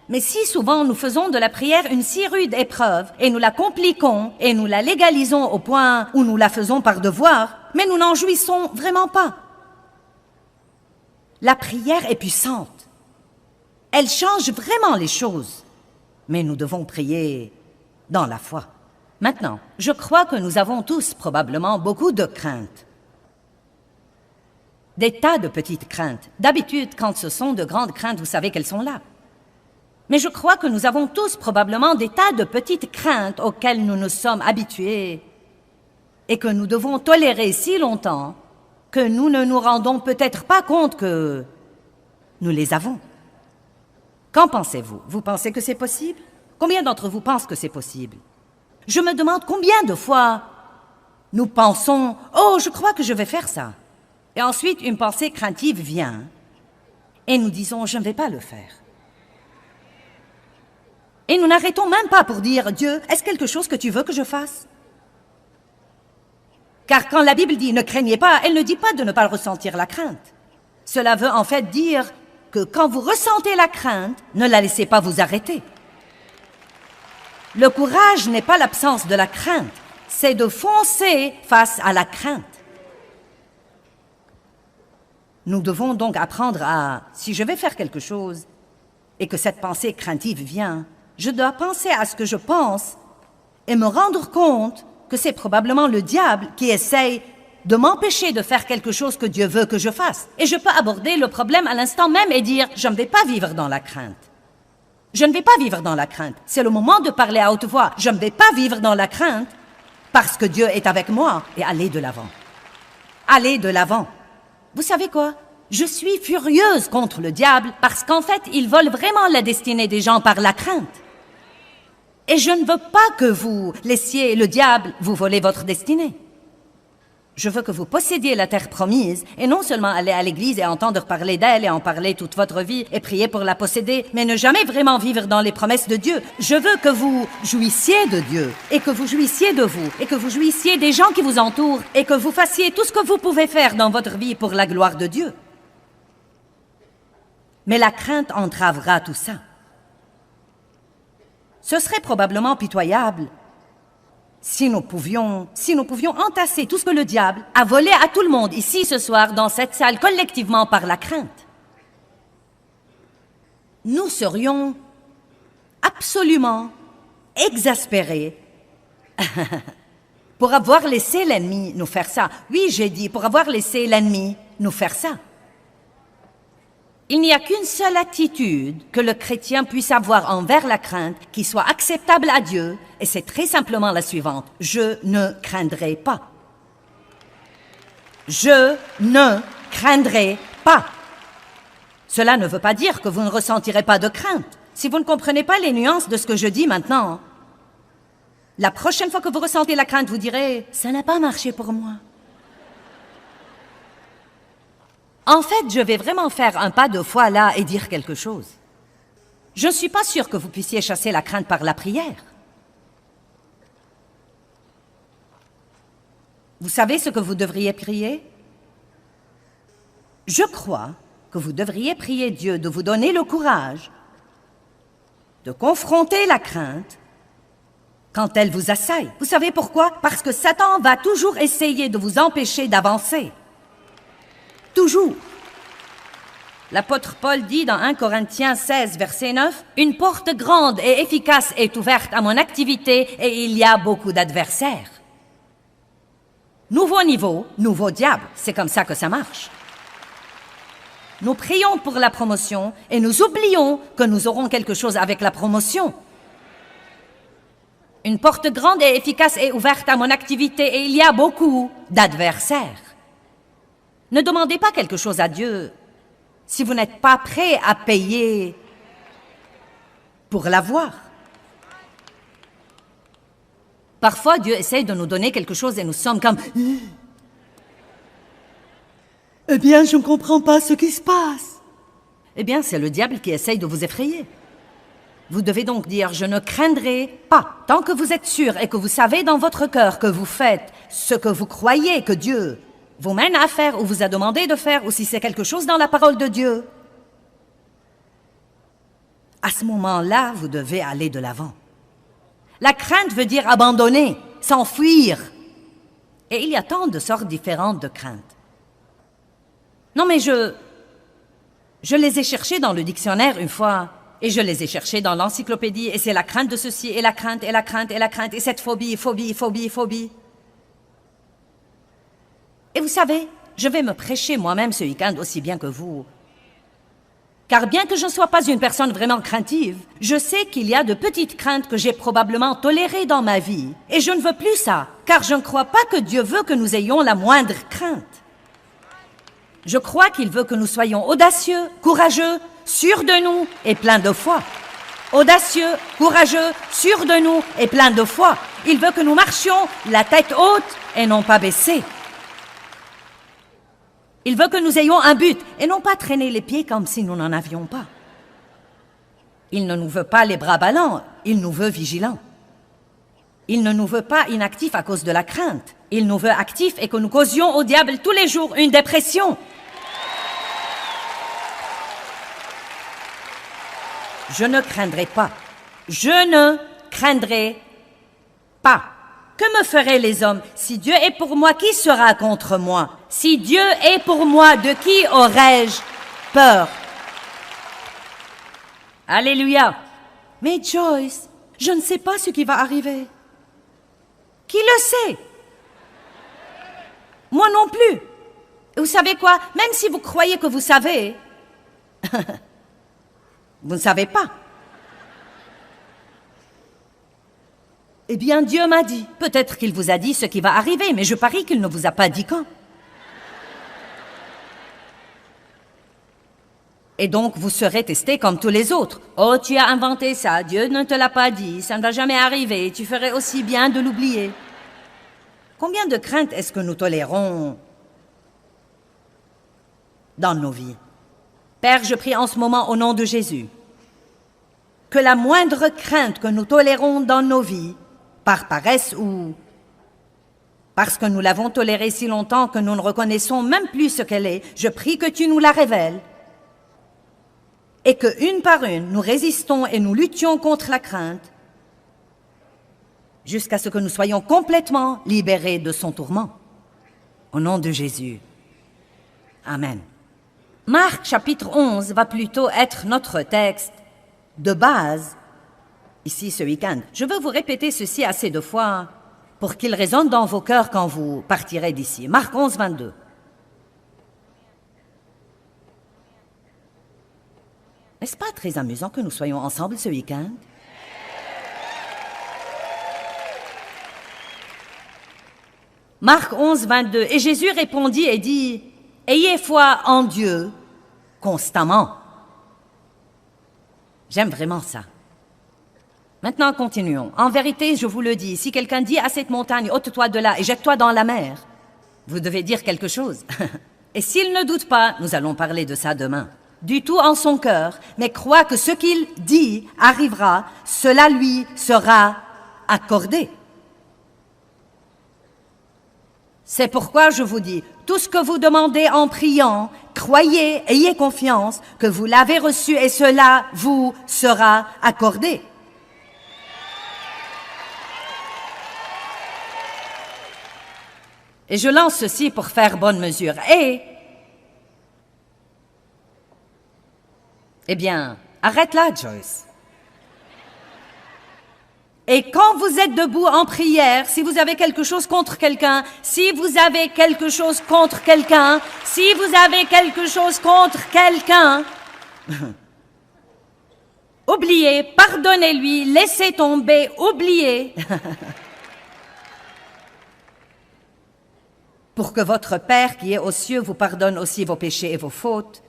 Mais si souvent nous faisons de la prière une si rude épreuve, et nous la compliquons, et nous la légalisons au point où nous la faisons par devoir, mais nous n'en jouissons vraiment pas. La prière est puissante. Elle change vraiment les choses. Mais nous devons prier dans la foi. Maintenant, je crois que nous avons tous probablement beaucoup de craintes. Des tas de petites craintes. D'habitude, quand ce sont de grandes craintes, vous savez qu'elles sont là. Mais je crois que nous avons tous probablement des tas de petites craintes auxquelles nous nous sommes habitués et que nous devons tolérer si longtemps que nous ne nous rendons peut-être pas compte que nous les avons. Qu'en pensez-vous? Vous pensez que c'est possible? Combien d'entre vous pensent que c'est possible? Je me demande combien de fois nous pensons « Oh, je crois que je vais faire ça ». Et ensuite, une pensée craintive vient et nous disons « Je ne vais pas le faire ». Et nous n'arrêtons même pas pour dire « Dieu, est-ce quelque chose que tu veux que je fasse ?» Car quand la Bible dit « Ne craignez pas », elle ne dit pas de ne pas ressentir la crainte. Cela veut en fait dire que quand vous ressentez la crainte, ne la laissez pas vous arrêter. Le courage n'est pas l'absence de la crainte, c'est de foncer face à la crainte. Nous devons donc apprendre à, si je vais faire quelque chose et que cette pensée craintive vient, je dois penser à ce que je pense et me rendre compte que c'est probablement le diable qui essaye de m'empêcher de faire quelque chose que Dieu veut que je fasse. Et je peux aborder le problème à l'instant même et dire « Je ne vais pas vivre dans la crainte ». Je ne vais pas vivre dans la crainte. C'est le moment de parler à haute voix. Je ne vais pas vivre dans la crainte parce que Dieu est avec moi et aller de l'avant. Aller de l'avant. Vous savez quoi? Je suis furieuse contre le diable parce qu'en fait, il vole vraiment la destinée des gens par la crainte. Et je ne veux pas que vous laissiez le diable vous voler votre destinée. Je veux que vous possédiez la terre promise et non seulement aller à l'église et entendre parler d'elle et en parler toute votre vie et prier pour la posséder, mais ne jamais vraiment vivre dans les promesses de Dieu. Je veux que vous jouissiez de Dieu et que vous jouissiez de vous et que vous jouissiez des gens qui vous entourent et que vous fassiez tout ce que vous pouvez faire dans votre vie pour la gloire de Dieu. Mais la crainte entravera tout ça. Ce serait probablement pitoyable si nous pouvions entasser tout ce que le diable a volé à tout le monde ici ce soir dans cette salle collectivement par la crainte. Nous serions absolument exaspérés pour avoir laissé l'ennemi nous faire ça. Oui, j'ai dit pour avoir laissé l'ennemi nous faire ça. Il n'y a qu'une seule attitude que le chrétien puisse avoir envers la crainte qui soit acceptable à Dieu, et c'est très simplement la suivante. Je ne craindrai pas. Je ne craindrai pas. Cela ne veut pas dire que vous ne ressentirez pas de crainte. Si vous ne comprenez pas les nuances de ce que je dis maintenant, la prochaine fois que vous ressentez la crainte, vous direz « Ça n'a pas marché pour moi ». En fait, je vais vraiment faire un pas de foi là et dire quelque chose. Je ne suis pas sûre que vous puissiez chasser la crainte par la prière. Vous savez ce que vous devriez prier? Je crois que vous devriez prier Dieu de vous donner le courage de confronter la crainte quand elle vous assaille. Vous savez pourquoi? Parce que Satan va toujours essayer de vous empêcher d'avancer. Toujours. L'apôtre Paul dit dans 1 Corinthiens 16, verset 9, « Une porte grande et efficace est ouverte à mon activité et il y a beaucoup d'adversaires. » Nouveau niveau, nouveau diable. C'est comme ça que ça marche. Nous prions pour la promotion et nous oublions que nous aurons quelque chose avec la promotion. Une porte grande et efficace est ouverte à mon activité et il y a beaucoup d'adversaires. Ne demandez pas quelque chose à Dieu si vous n'êtes pas prêt à payer pour l'avoir. Parfois, Dieu essaie de nous donner quelque chose et nous sommes comme « Eh bien, je ne comprends pas ce qui se passe. » Eh bien, c'est le diable qui essaye de vous effrayer. Vous devez donc dire « Je ne craindrai pas ». Tant que vous êtes sûr et que vous savez dans votre cœur que vous faites ce que vous croyez que Dieu vous mène à faire ou vous a demandé de faire, ou si c'est quelque chose dans la parole de Dieu, à ce moment-là, vous devez aller de l'avant. La crainte veut dire abandonner, s'enfuir. Et il y a tant de sortes différentes de craintes. Non, mais je les ai cherchées dans le dictionnaire une fois, et je les ai cherchées dans l'encyclopédie, et c'est la crainte de ceci, et la crainte, et la crainte, et la crainte, et cette phobie, phobie, phobie, phobie. Et vous savez, je vais me prêcher moi-même ce week-end aussi bien que vous. Car bien que je ne sois pas une personne vraiment craintive, je sais qu'il y a de petites craintes que j'ai probablement tolérées dans ma vie. Et je ne veux plus ça, car je ne crois pas que Dieu veut que nous ayons la moindre crainte. Je crois qu'il veut que nous soyons audacieux, courageux, sûrs de nous et pleins de foi. Audacieux, courageux, sûrs de nous et pleins de foi. Il veut que nous marchions la tête haute et non pas baissée. Il veut que nous ayons un but et non pas traîner les pieds comme si nous n'en avions pas. Il ne nous veut pas les bras ballants, il nous veut vigilants. Il ne nous veut pas inactifs à cause de la crainte. Il nous veut actifs et que nous causions au diable tous les jours une dépression. Je ne craindrai pas. Je ne craindrai pas. Que me feraient les hommes? Si Dieu est pour moi, qui sera contre moi? Si Dieu est pour moi, de qui aurais-je peur? Alléluia. Mais Joyce, je ne sais pas ce qui va arriver. Qui le sait? Moi non plus. Et vous savez quoi? Même si vous croyez que vous savez, vous ne savez pas. Eh bien, Dieu m'a dit. Peut-être qu'il vous a dit ce qui va arriver, mais je parie qu'il ne vous a pas dit quand. Et donc, vous serez testé comme tous les autres. Oh, tu as inventé ça, Dieu ne te l'a pas dit, ça ne va jamais arriver, tu ferais aussi bien de l'oublier. Combien de craintes est-ce que nous tolérons dans nos vies? Père, je prie en ce moment au nom de Jésus que la moindre crainte que nous tolérons dans nos vies, par paresse ou parce que nous l'avons tolérée si longtemps que nous ne reconnaissons même plus ce qu'elle est, je prie que tu nous la révèles et que, une par une, nous résistons et nous luttions contre la crainte jusqu'à ce que nous soyons complètement libérés de son tourment. Au nom de Jésus. Amen. Marc chapitre 11 va plutôt être notre texte de base ici ce week-end. Je veux vous répéter ceci assez de fois pour qu'il résonne dans vos cœurs quand vous partirez d'ici. Marc 11, 22. N'est-ce pas très amusant que nous soyons ensemble ce week-end? Marc 11, 22. Et Jésus répondit et dit, « Ayez foi en Dieu constamment. » J'aime vraiment ça. Maintenant, continuons. En vérité, je vous le dis, si quelqu'un dit à cette montagne, « ôte-toi de là et jette-toi dans la mer », vous devez dire quelque chose. Et s'il ne doute pas, nous allons parler de ça demain. Du tout en son cœur, mais croit que ce qu'il dit arrivera, cela lui sera accordé. C'est pourquoi je vous dis, tout ce que vous demandez en priant, croyez, ayez confiance que vous l'avez reçu et cela vous sera accordé. Et je lance ceci pour faire bonne mesure. Eh bien, arrête là, Joyce. Et quand vous êtes debout en prière, si vous avez quelque chose contre quelqu'un, si vous avez quelque chose contre quelqu'un, si vous avez quelque chose contre quelqu'un, oubliez, pardonnez-lui, laissez tomber, oubliez. Pour que votre Père qui est aux cieux vous pardonne aussi vos péchés et vos fautes,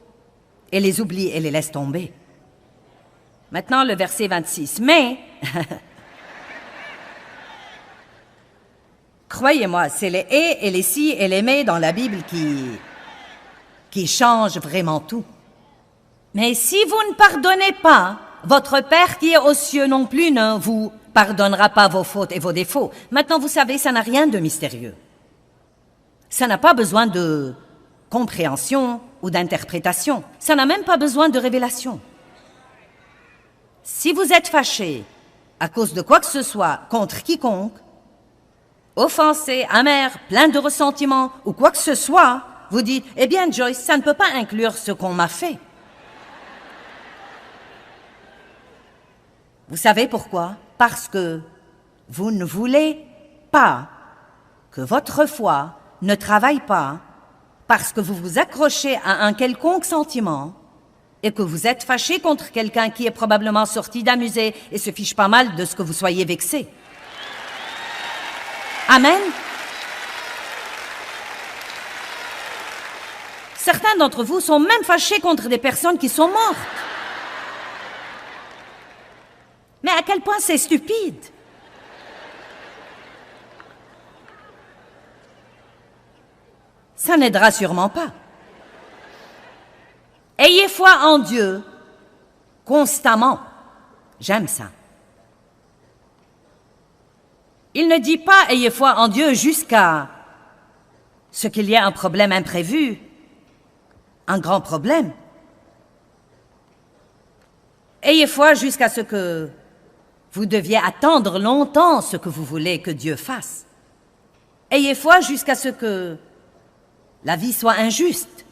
et les oublie et les laisse tomber. Maintenant, le verset 26. Mais, croyez-moi, c'est les et les si et les mais dans la Bible qui changent vraiment tout. Mais si vous ne pardonnez pas, votre Père qui est aux cieux non plus ne vous pardonnera pas vos fautes et vos défauts. Maintenant, vous savez, ça n'a rien de mystérieux. Ça n'a pas besoin de compréhension ou d'interprétation. Ça n'a même pas besoin de révélation. Si vous êtes fâché à cause de quoi que ce soit contre quiconque, offensé, amer, plein de ressentiment ou quoi que ce soit, vous dites, eh bien Joyce, ça ne peut pas inclure ce qu'on m'a fait. Vous savez pourquoi? Parce que vous ne voulez pas que votre foi ne travaille pas parce que vous vous accrochez à un quelconque sentiment et que vous êtes fâché contre quelqu'un qui est probablement sorti d'un musée et se fiche pas mal de ce que vous soyez vexé. Amen. Certains d'entre vous sont même fâchés contre des personnes qui sont mortes. Mais à quel point c'est stupide. Ça n'aidera sûrement pas. Ayez foi en Dieu constamment. J'aime ça. Il ne dit pas ayez foi en Dieu jusqu'à ce qu'il y ait un problème imprévu, un grand problème. Ayez foi jusqu'à ce que vous deviez attendre longtemps ce que vous voulez que Dieu fasse. Ayez foi jusqu'à ce que la vie soit injuste.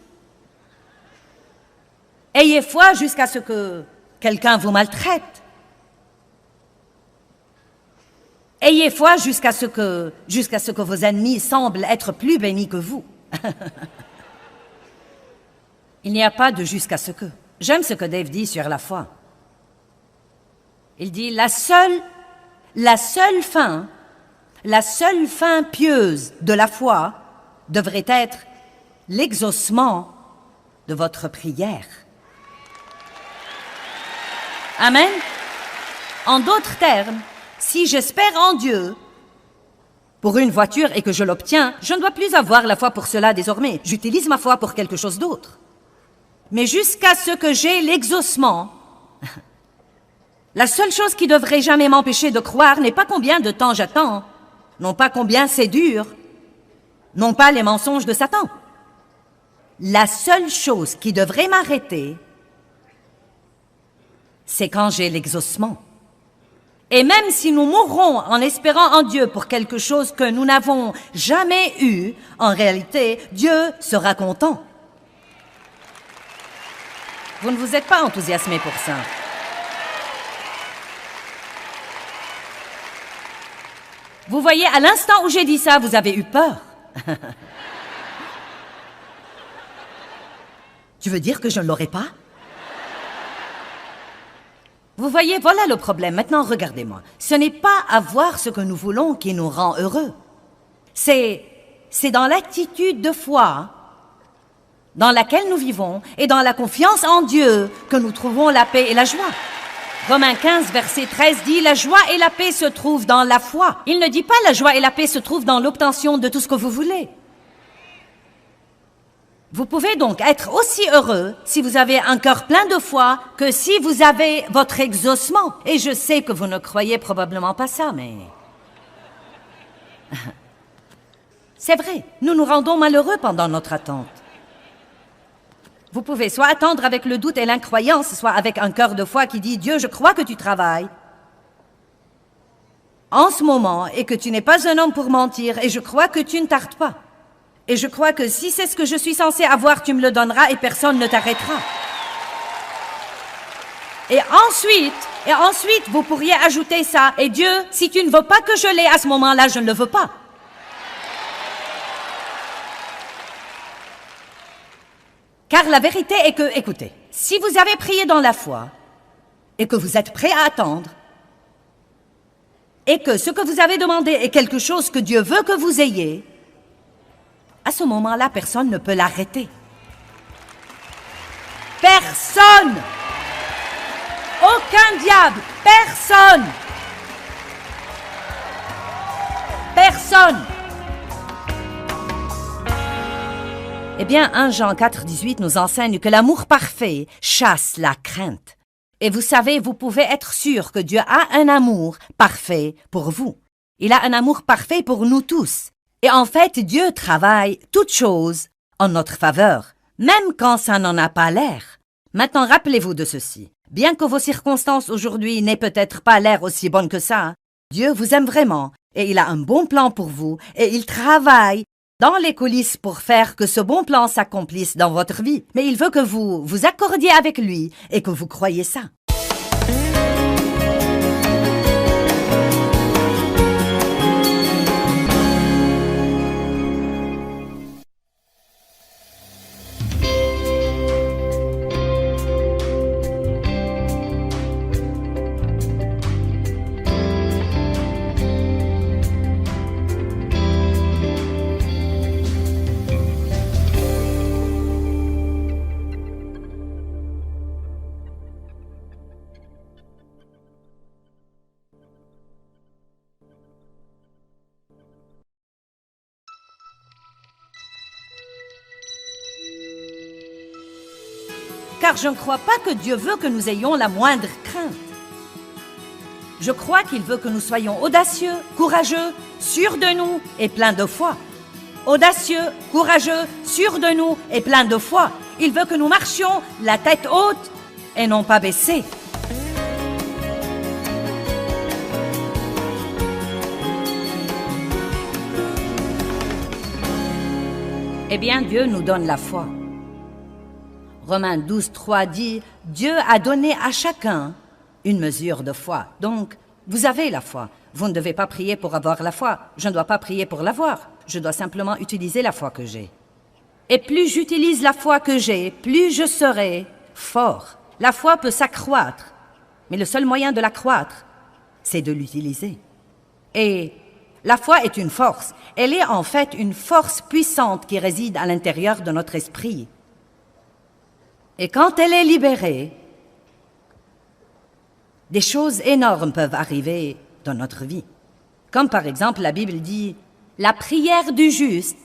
Ayez foi jusqu'à ce que quelqu'un vous maltraite. Ayez foi jusqu'à ce que vos ennemis semblent être plus bénis que vous. Il n'y a pas de jusqu'à ce que. J'aime ce que Dave dit sur la foi. Il dit la seule fin pieuse de la foi devrait être l'exaucement de votre prière. Amen. En d'autres termes, si j'espère en Dieu pour une voiture et que je l'obtiens, je ne dois plus avoir la foi pour cela désormais. J'utilise ma foi pour quelque chose d'autre. Mais jusqu'à ce que j'ai l'exaucement, la seule chose qui devrait jamais m'empêcher de croire n'est pas combien de temps j'attends, non pas combien c'est dur, non pas les mensonges de Satan. La seule chose qui devrait m'arrêter, c'est quand j'ai l'exaucement. Et même si nous mourrons en espérant en Dieu pour quelque chose que nous n'avons jamais eu, en réalité, Dieu sera content. Vous ne vous êtes pas enthousiasmé pour ça. Vous voyez, à l'instant où j'ai dit ça, vous avez eu peur. Tu veux dire que je ne l'aurais pas? Vous voyez, voilà le problème. Maintenant, regardez-moi. Ce n'est pas avoir ce que nous voulons qui nous rend heureux. C'est dans l'attitude de foi dans laquelle nous vivons et dans la confiance en Dieu que nous trouvons la paix et la joie. Romains 15, verset 13 dit « La joie et la paix se trouvent dans la foi ». Il ne dit pas « La joie et la paix se trouvent dans l'obtention de tout ce que vous voulez ». Vous pouvez donc être aussi heureux si vous avez un cœur plein de foi que si vous avez votre exaucement. Et je sais que vous ne croyez probablement pas ça, mais... C'est vrai, nous nous rendons malheureux pendant notre attente. Vous pouvez soit attendre avec le doute et l'incroyance, soit avec un cœur de foi qui dit « Dieu, je crois que tu travailles en ce moment et que tu n'es pas un homme pour mentir et je crois que tu ne tardes pas. Et je crois que si c'est ce que je suis censé avoir, tu me le donneras et personne ne t'arrêtera. » Et ensuite, vous pourriez ajouter ça. Et Dieu, si tu ne veux pas que je l'ai à ce moment-là, je ne le veux pas. Car la vérité est que, écoutez, si vous avez prié dans la foi et que vous êtes prêt à attendre et que ce que vous avez demandé est quelque chose que Dieu veut que vous ayez, à ce moment-là, personne ne peut l'arrêter. Personne! Aucun diable! Personne! Personne! Eh bien, 1 Jean 4, 18 nous enseigne que l'amour parfait chasse la crainte. Et vous savez, vous pouvez être sûr que Dieu a un amour parfait pour vous. Il a un amour parfait pour nous tous. Et en fait, Dieu travaille toutes choses en notre faveur, même quand ça n'en a pas l'air. Maintenant, rappelez-vous de ceci. Bien que vos circonstances aujourd'hui n'aient peut-être pas l'air aussi bonnes que ça, Dieu vous aime vraiment et il a un bon plan pour vous et il travaille dans les coulisses pour faire que ce bon plan s'accomplisse dans votre vie. Mais il veut que vous vous accordiez avec lui et que vous croyiez ça. car je ne crois pas que Dieu veut que nous ayons la moindre crainte. Je crois qu'il veut que nous soyons audacieux, courageux, sûrs de nous et pleins de foi. Audacieux, courageux, sûrs de nous et pleins de foi. Il veut que nous marchions la tête haute et non pas baissée. Eh bien, Dieu nous donne la foi. Romains 12, 3 dit « Dieu a donné à chacun une mesure de foi. » Donc, vous avez la foi. Vous ne devez pas prier pour avoir la foi. Je ne dois pas prier pour l'avoir. Je dois simplement utiliser la foi que j'ai. Et plus j'utilise la foi que j'ai, plus je serai fort. La foi peut s'accroître, mais le seul moyen de l'accroître, c'est de l'utiliser. Et la foi est une force. Elle est en fait une force puissante qui réside à l'intérieur de notre esprit. Et quand elle est libérée, des choses énormes peuvent arriver dans notre vie. Comme par exemple, la Bible dit « La prière du juste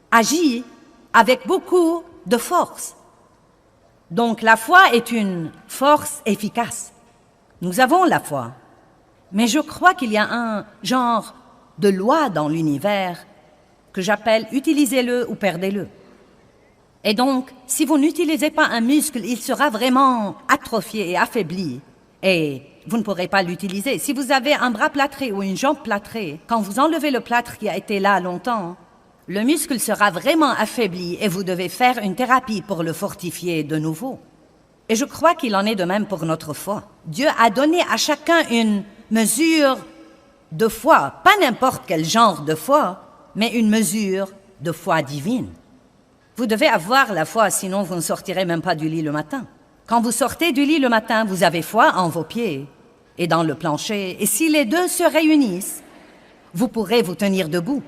agit avec beaucoup de force. » Donc la foi est une force efficace. Nous avons la foi. Mais je crois qu'il y a un genre de loi dans l'univers que j'appelle « utilisez-le ou perdez-le ». Et donc, si vous n'utilisez pas un muscle, il sera vraiment atrophié et affaibli. Et vous ne pourrez pas l'utiliser. Si vous avez un bras plâtré ou une jambe plâtrée, quand vous enlevez le plâtre qui a été là longtemps, le muscle sera vraiment affaibli et vous devez faire une thérapie pour le fortifier de nouveau. Et je crois qu'il en est de même pour notre foi. Dieu a donné à chacun une mesure de foi, pas n'importe quel genre de foi, mais une mesure de foi divine. Vous devez avoir la foi, sinon vous ne sortirez même pas du lit le matin. Quand vous sortez du lit le matin, vous avez foi en vos pieds et dans le plancher. Et si les deux se réunissent, vous pourrez vous tenir debout.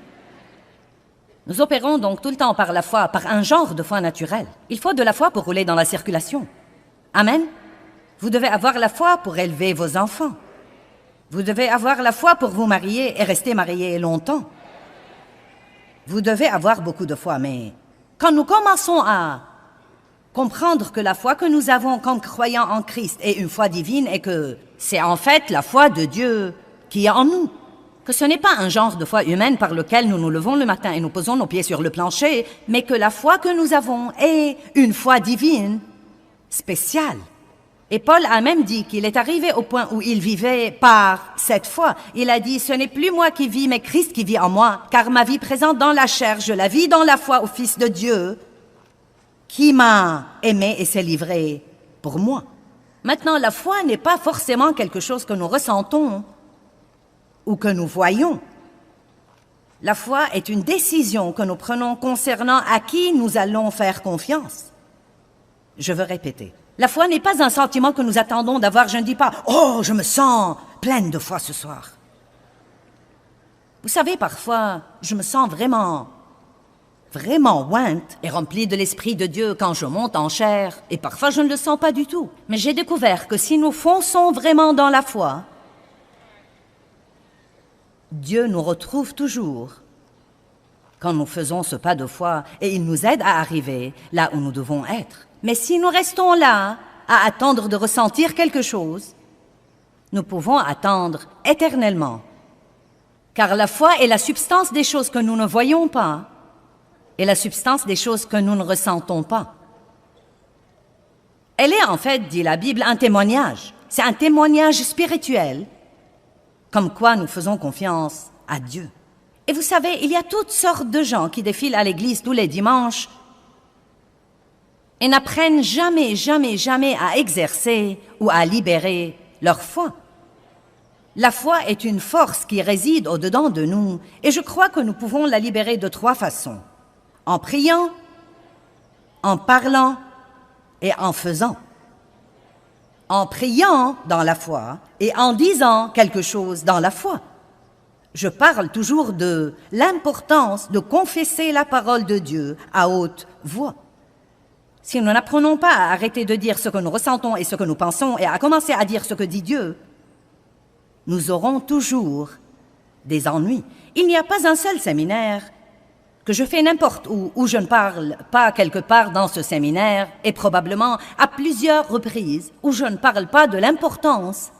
Nous opérons donc tout le temps par la foi, par un genre de foi naturelle. Il faut de la foi pour rouler dans la circulation. Amen. Vous devez avoir la foi pour élever vos enfants. Vous devez avoir la foi pour vous marier et rester marié longtemps. Vous devez avoir beaucoup de foi, mais quand nous commençons à comprendre que la foi que nous avons comme croyants en Christ est une foi divine et que c'est en fait la foi de Dieu qui est en nous, que ce n'est pas un genre de foi humaine par lequel nous nous levons le matin et nous posons nos pieds sur le plancher, mais que la foi que nous avons est une foi divine spéciale. Et Paul a même dit qu'il est arrivé au point où il vivait par cette foi. Il a dit « Ce n'est plus moi qui vis, mais Christ qui vit en moi, car ma vie présente dans la chair, je la vis dans la foi au Fils de Dieu, qui m'a aimé et s'est livré pour moi. » Maintenant, la foi n'est pas forcément quelque chose que nous ressentons ou que nous voyons. La foi est une décision que nous prenons concernant à qui nous allons faire confiance. Je veux répéter. La foi n'est pas un sentiment que nous attendons d'avoir. Je ne dis pas « Oh, je me sens pleine de foi ce soir. » Vous savez, parfois, je me sens vraiment ointe et remplie de l'Esprit de Dieu quand je monte en chair. Et parfois, je ne le sens pas du tout. Mais j'ai découvert que si nous fonçons vraiment dans la foi, Dieu nous retrouve toujours quand nous faisons ce pas de foi et il nous aide à arriver là où nous devons être. Mais si nous restons là, à attendre de ressentir quelque chose, nous pouvons attendre éternellement. Car la foi est la substance des choses que nous ne voyons pas et la substance des choses que nous ne ressentons pas. Elle est en fait, dit la Bible, un témoignage. C'est un témoignage spirituel, comme quoi nous faisons confiance à Dieu. Et vous savez, il y a toutes sortes de gens qui défilent à l'église tous les dimanches et n'apprennent jamais à exercer ou à libérer leur foi. La foi est une force qui réside au-dedans de nous et je crois que nous pouvons la libérer de 3 façons. En priant, en parlant et en faisant. En priant dans la foi et en disant quelque chose dans la foi. Je parle toujours de l'importance de confesser la parole de Dieu à haute voix. Si nous n'apprenons pas à arrêter de dire ce que nous ressentons et ce que nous pensons et à commencer à dire ce que dit Dieu, nous aurons toujours des ennuis. Il n'y a pas un seul séminaire que je fais n'importe où je ne parle pas quelque part dans ce séminaire, et probablement à plusieurs reprises, où je ne parle pas de l'importance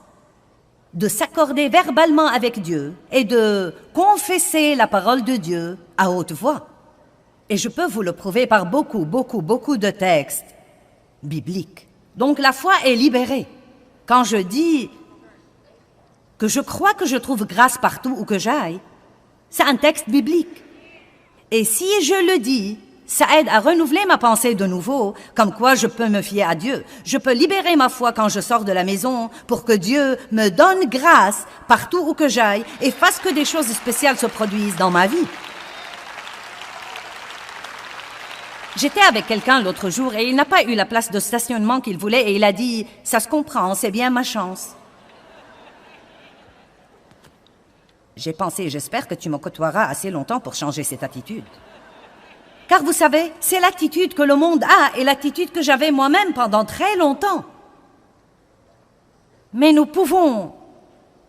de s'accorder verbalement avec Dieu et de confesser la parole de Dieu à haute voix. Et je peux vous le prouver par beaucoup de textes bibliques. Donc la foi est libérée. Quand je dis que je crois que je trouve grâce partout où que j'aille, c'est un texte biblique. Et si je le dis, ça aide à renouveler ma pensée de nouveau, comme quoi je peux me fier à Dieu. Je peux libérer ma foi quand je sors de la maison pour que Dieu me donne grâce partout où que j'aille et fasse que des choses spéciales se produisent dans ma vie. J'étais avec quelqu'un l'autre jour et il n'a pas eu la place de stationnement qu'il voulait et il a dit « Ça se comprend, c'est bien ma chance ». J'ai pensé, j'espère que tu me côtoieras assez longtemps pour changer cette attitude. Car vous savez, c'est l'attitude que le monde a et l'attitude que j'avais moi-même pendant très longtemps. Mais nous pouvons,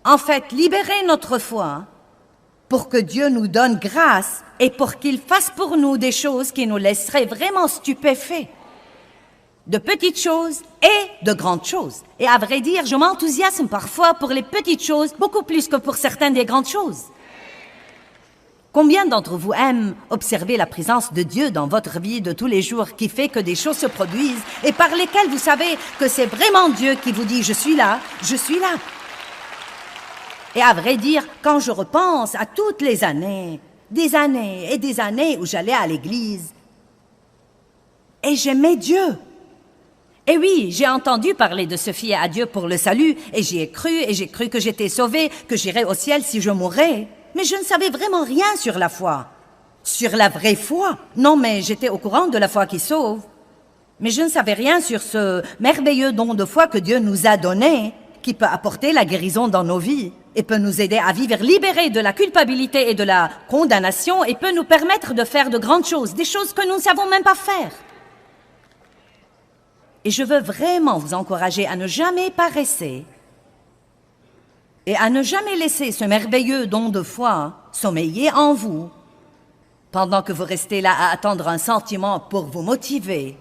en fait, libérer notre foi pour que Dieu nous donne grâce et pour qu'il fasse pour nous des choses qui nous laisseraient vraiment stupéfaits. De petites choses et de grandes choses. Et à vrai dire, je m'enthousiasme parfois pour les petites choses, beaucoup plus que pour certaines des grandes choses. Combien d'entre vous aiment observer la présence de Dieu dans votre vie de tous les jours qui fait que des choses se produisent et par lesquelles vous savez que c'est vraiment Dieu qui vous dit « Je suis là, je suis là ». Et à vrai dire, quand je repense à toutes les années, des années et des années où j'allais à l'église, et j'aimais Dieu. Et oui, j'ai entendu parler de se fier à Dieu pour le salut, et j'y ai cru, et j'ai cru que j'étais sauvée, que j'irais au ciel si je mourais. Mais je ne savais vraiment rien sur la foi. Sur la vraie foi. Non, mais j'étais au courant de la foi qui sauve. Mais je ne savais rien sur ce merveilleux don de foi que Dieu nous a donné, qui peut apporter la guérison dans nos vies, et peut nous aider à vivre libérés de la culpabilité et de la condamnation, et peut nous permettre de faire de grandes choses, des choses que nous ne savons même pas faire. Et je veux vraiment vous encourager à ne jamais paresser et à ne jamais laisser ce merveilleux don de foi sommeiller en vous pendant que vous restez là à attendre un sentiment pour vous motiver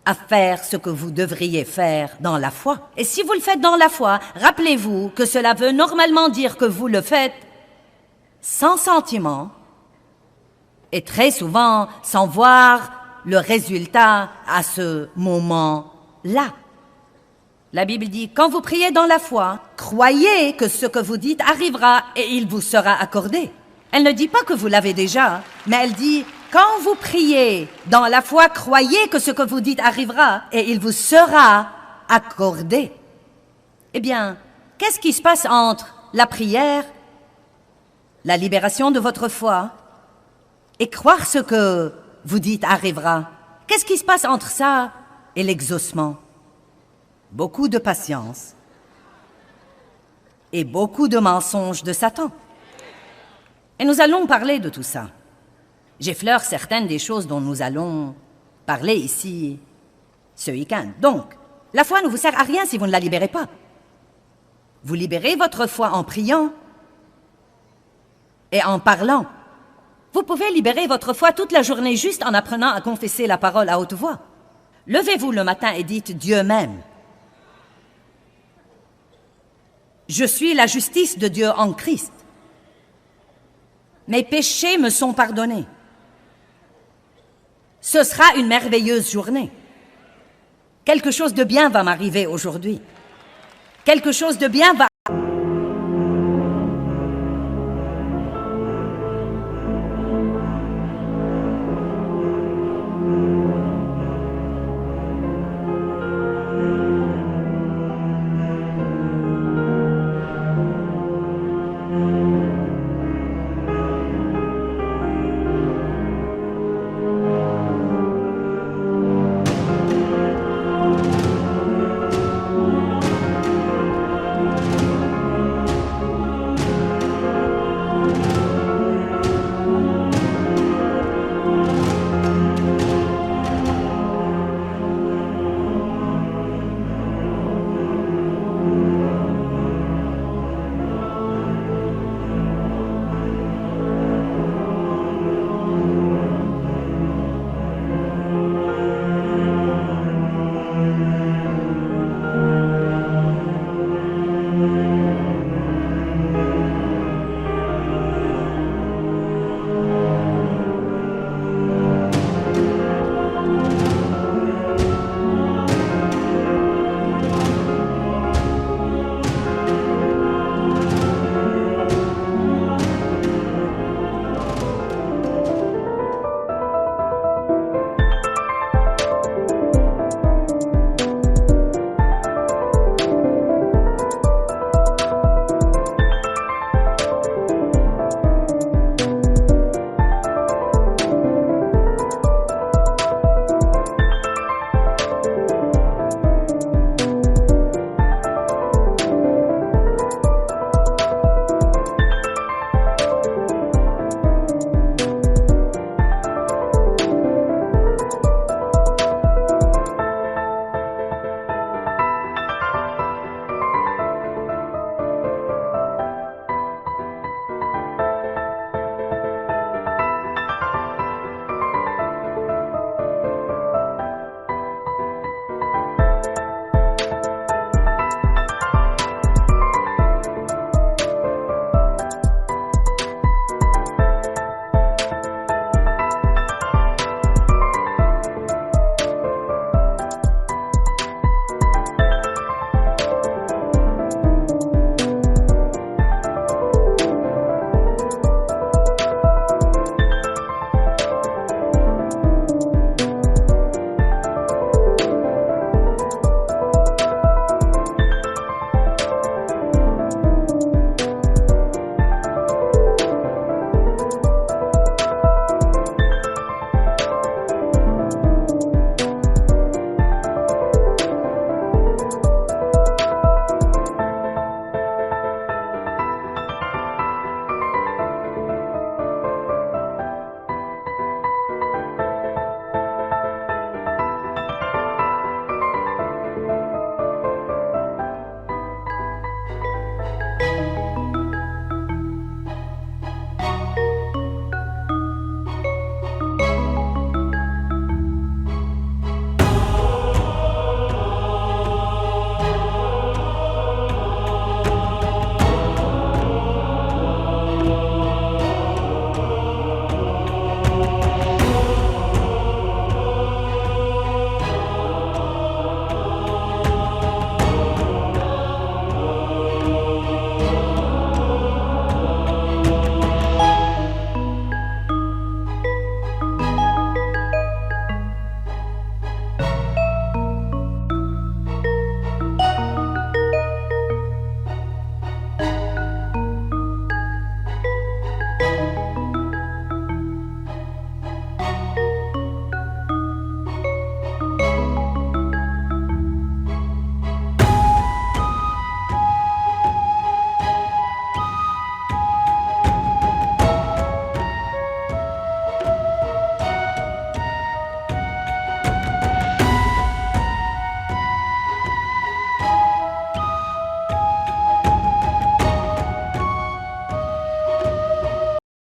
à faire ce que vous devriez faire dans la foi. Et si vous le faites dans la foi, rappelez-vous que cela veut normalement dire que vous le faites sans sentiment et très souvent sans voir le résultat à ce moment-là. La Bible dit, quand vous priez dans la foi, croyez que ce que vous dites arrivera et il vous sera accordé. Elle ne dit pas que vous l'avez déjà, mais elle dit, quand vous priez dans la foi, croyez que ce que vous dites arrivera et il vous sera accordé. Eh bien, qu'est-ce qui se passe entre la prière, la libération de votre foi et croire ce que vous dites arrivera? Qu'est-ce qui se passe entre ça et l'exaucement? Beaucoup de patience et beaucoup de mensonges de Satan. Et nous allons parler de tout ça. J'effleure certaines des choses dont nous allons parler ici ce week-end. Donc, la foi ne vous sert à rien si vous ne la libérez pas. Vous libérez votre foi en priant et en parlant. Vous pouvez libérer votre foi toute la journée juste en apprenant à confesser la parole à haute voix. Levez-vous le matin et dites « Dieu m'aime ». Je suis la justice de Dieu en Christ. Mes péchés me sont pardonnés. Ce sera une merveilleuse journée. Quelque chose de bien va m'arriver aujourd'hui. Quelque chose de bien va...